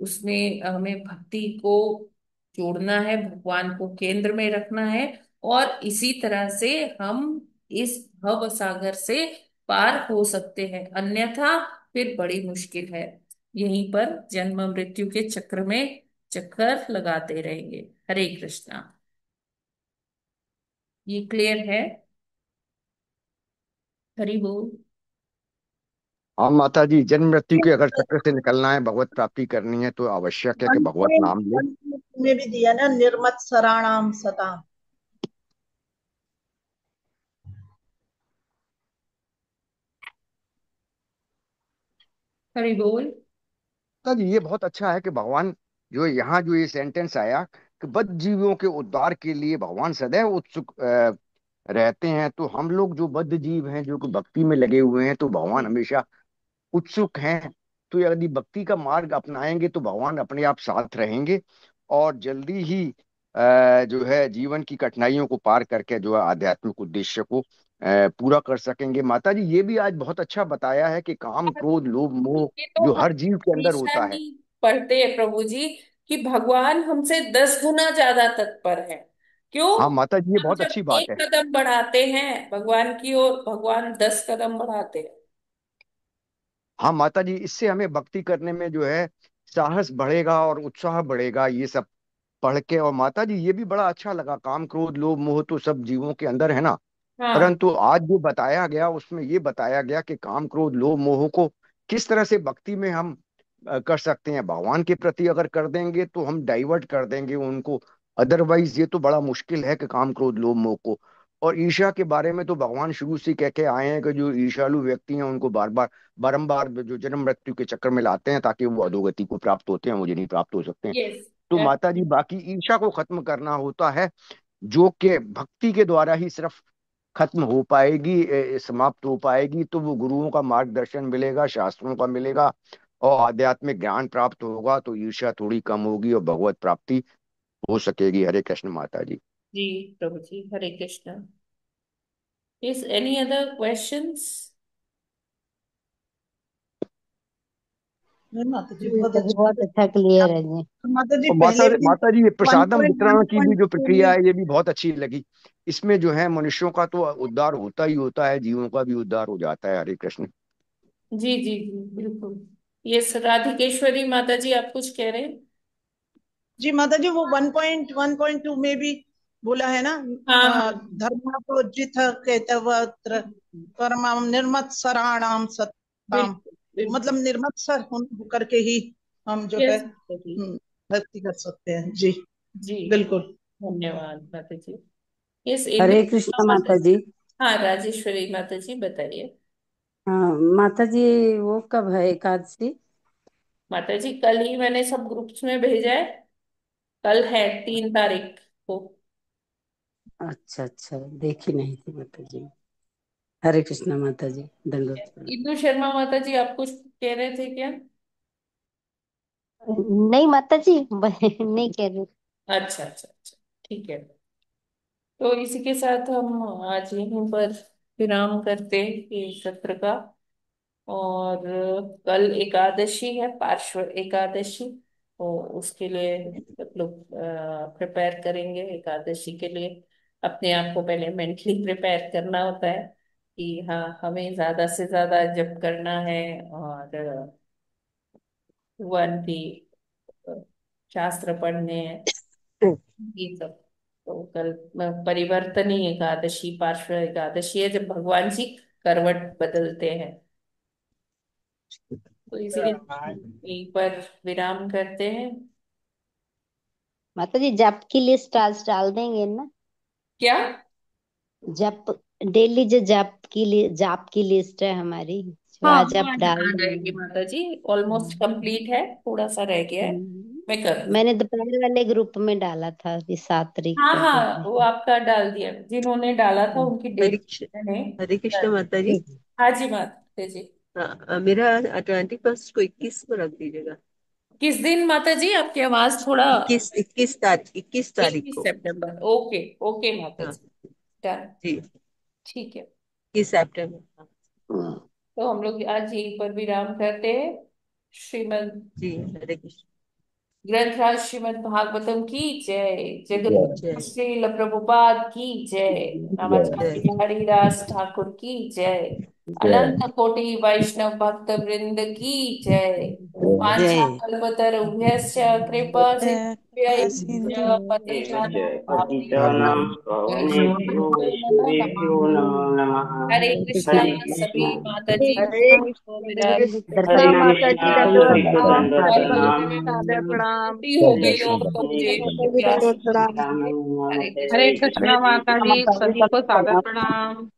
उसमें हमें भक्ति को जोड़ना है, भगवान को केंद्र में रखना है, और इसी तरह से हम इस भव सागर से पार हो सकते हैं, अन्यथा फिर बड़ी मुश्किल है, यहीं पर जन्म मृत्यु के चक्र में चक्कर लगाते रहेंगे। हरे कृष्णा। ये क्लियर है? हरि बोल। हाँ माता जी, जन्म मृत्यु के अगर चक्र से निकलना है, भगवत प्राप्ति करनी है, तो आवश्यक है कि भगवत नाम ले। में भी दिया ना, निर्मत्सराणाम सताम। हरि बोल। माता जी, ये बहुत अच्छा है कि भगवान, जो यहाँ जो ये सेंटेंस आया कि बद्ध जीवियों के उद्धार के लिए भगवान सदैव उत्सुक रहते हैं, तो हम लोग जो बद्ध जीव हैं, जो कि भक्ति में लगे हुए हैं, तो भगवान हमेशा उत्सुक हैं। तो यदि भक्ति का मार्ग अपनाएंगे तो भगवान अपने आप साथ रहेंगे, और जल्दी ही जो है जीवन की कठिनाइयों को पार करके जो है आध्यात्मिक उद्देश्य को पूरा कर सकेंगे। माता जी, ये भी आज बहुत अच्छा बताया है कि काम क्रोध लोभ मोह ये तो जो हम हर जीव के अंदर हमेशा होता है। ही पढ़ते हैं प्रभु जी, कि भगवान हमसे 10 गुना ज्यादा तत्पर है। क्यों? हाँ माता जी, ये हम बहुत जब अच्छी बात एक है। कदम बढ़ाते हैं भगवान की ओर, भगवान 10 कदम बढ़ाते हैं। हाँ माता जी, इससे हमें भक्ति करने में जो है साहस बढ़ेगा और उत्साह बढ़ेगा, ये सब पढ़ के। और माता जी, ये भी बड़ा अच्छा लगा, काम क्रोध लोभ मोह तो सब जीवों के अंदर है ना, हाँ। परंतु आज जो बताया गया उसमें ये बताया गया कि काम क्रोध लोभ मोह को किस तरह से भक्ति में हम कर सकते हैं। भगवान के प्रति अगर कर देंगे तो हम डाइवर्ट कर देंगे उनको, अदरवाइज ये तो बड़ा मुश्किल है कि काम क्रोध लोभ मोह को और ईर्ष्या के बारे में तो भगवान शुरू से कह के आए हैं कि जो ईर्ष्यालु व्यक्ति हैं उनको बार बार बारंबार जो जन्म मृत्यु के चक्कर में लाते हैं ताकि वो अधोगति को प्राप्त होते हैं, मुझे नहीं प्राप्त हो सकते हैं। यस। तो माता जी बाकी ईर्ष्या को खत्म करना होता है, जो कि भक्ति के द्वारा ही सिर्फ खत्म हो पाएगी, समाप्त हो पाएगी। तो वो गुरुओं का मार्गदर्शन मिलेगा, शास्त्रों का मिलेगा और आध्यात्मिक ज्ञान प्राप्त होगा, तो ईर्ष्या थोड़ी कम होगी और भगवत प्राप्ति हो सकेगी। हरे कृष्ण माता जी। जी प्रभु जी, Hare Krishna. Is any other questions? नहीं माता जी, जी बहुत माता जी, अच्छा। बहुत अच्छा क्लियर है जी। माता जी और पहले भी माता जी ये प्रसादम वितरण की भी जो 1.1.2 प्रक्रिया में है ये भी बहुत अच्छी लगी। इसमें जो है मनुष्यों का तो उद्धार होता ही होता है, जीवों का भी उद्धार हो जाता है। हरे कृष्ण। जी जी जी बिल्कुल। यस, राधिकेश्वरी माता जी आप कुछ कह रहे हैं? जी माता जी, वो 1.1.2 में भी बोला है ना, हाँ हाँ। धर्म को जिथ केतवत्र परमाम निर्मत्सराणाम सताम। बिल्कुल तो मतलब बिल्कुल। निर्मत्सर होकर के ही हम जो है यस माता जी। भक्ति कर सकते हैं। जी जी बिल्कुल। धन्यवाद माता जी। यस हरे इंदिरा कृष्ण माता माता जी। जी। हाँ राजेश्वरी माता जी बताइए। हाँ माता जी, वो कब है एकादशी? माता जी कल ही मैंने सब ग्रुप्स में भेजा है, कल है 3 तारीख को। अच्छा अच्छा, देखी नहीं थी माता जी। हरे कृष्ण माता जी, दंडवत प्रणाम। इंदु शर्मा माता जी आप कुछ कह रहे थे क्या? नहीं माता जी, नहीं कह रही। अच्छा अच्छा अच्छा, ठीक है। तो इसी के साथ हम आज यहीं पर विराम करते हैं इस सत्र का। और कल एकादशी है, पार्श्व एकादशी, तो उसके लिए सब लोग प्रिपेयर करेंगे। एकादशी के लिए अपने आप को पहले मेंटली प्रिपेयर करना होता है कि हाँ हमें ज्यादा से ज्यादा जप करना है, और भगवान की अ, शास्त्र पढ़ने हैं, ये सब। तो कल परिवर्तनी एकादशी, पार्श्व एकादशी है जब भगवान जी करवट बदलते हैं। तो इसीलिए यहीं पर विराम करते हैं। माता जी जाप की लिस्ट आज डाल देंगे ना? क्या? जाप डेली जो जाप की लिस्ट है हमारी, जो हाँ आज वो आप आज डाल आ जाएगी देंगे। माता जी, ऑलमोस्ट कंप्लीट है, थोड़ा सा रह गया है, मैं कर दूँ। मैंने दोपहर वाले ग्रुप में डाला था अभी 7 तारीख हाँ का जो हाँ भी वो है। आपका डाल दिया, जिन्होंने डाला था उनकी हरे डेट कृष्ण। मैंने हरे कृष्ण कर दी। माता जी। ठीक है। हाँ जी माता जी। मेरा 21 को 21 को रख दीजिएगा। किस दिन माता जी? आपकी आवाज थोड़ा। 21 तारीख इक्कीस को। सितंबर ओके ओके माता हाँ जी, डन। जी, ठीक है। 21 सितंबर। तो हम लोग आज यहीं पर विराम करते हैं। श्रीमद जी हरे कृष्ण। ग्रंथराज श्रीमद् भागवतम की जय, जगत जय श्रील प्रभुपाद की जय, जय नमाचार्य हरिदास ठाकुर की जय, जय अनंत कोटि वैष्णव भक्त वृंद की जय। वांछा जय। कल्पतरुभ्यश्च कृपा कृपा सिन्धुभ्यश्च सिंधु पतितानां हरि पावनेभ्यो वैष्णवेभ्यो वैष्णवेभ्यो नमो वैष्णवेभ्यो नमः। नमो नमः। हरे हरे कृष्णा हरे कृष्ण। सभी कृष्णा। माता हरे जी हरे को कृष्ण। विराम हरे देते हरे कृष्णा हैं। माता जी, कृष्णा। दंडवत सबको प्रणाम। दंडवत भाभी जी प्रणाम। को सादर प्रणाम। छुट्टी हो गई हो तो मुझे माता जी को प्यास दंडवत लगी। प्रणाम। हरे नमस्ते। हरे कृष्ण। कृष्णा माता जी, सभी को सादर प्रणाम।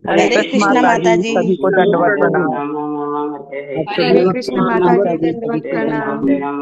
हरे हरे कृष्ण कृष्ण माता माता जी, जी। सभी को दंडवत प्रणाम। नमो नमः। हरे हरे दंडवत कृष्ण कृष्ण प्रणाम माता माता जी, माता जी। जी, दंडवत सबके प्रणाम। नमस्ते नमः।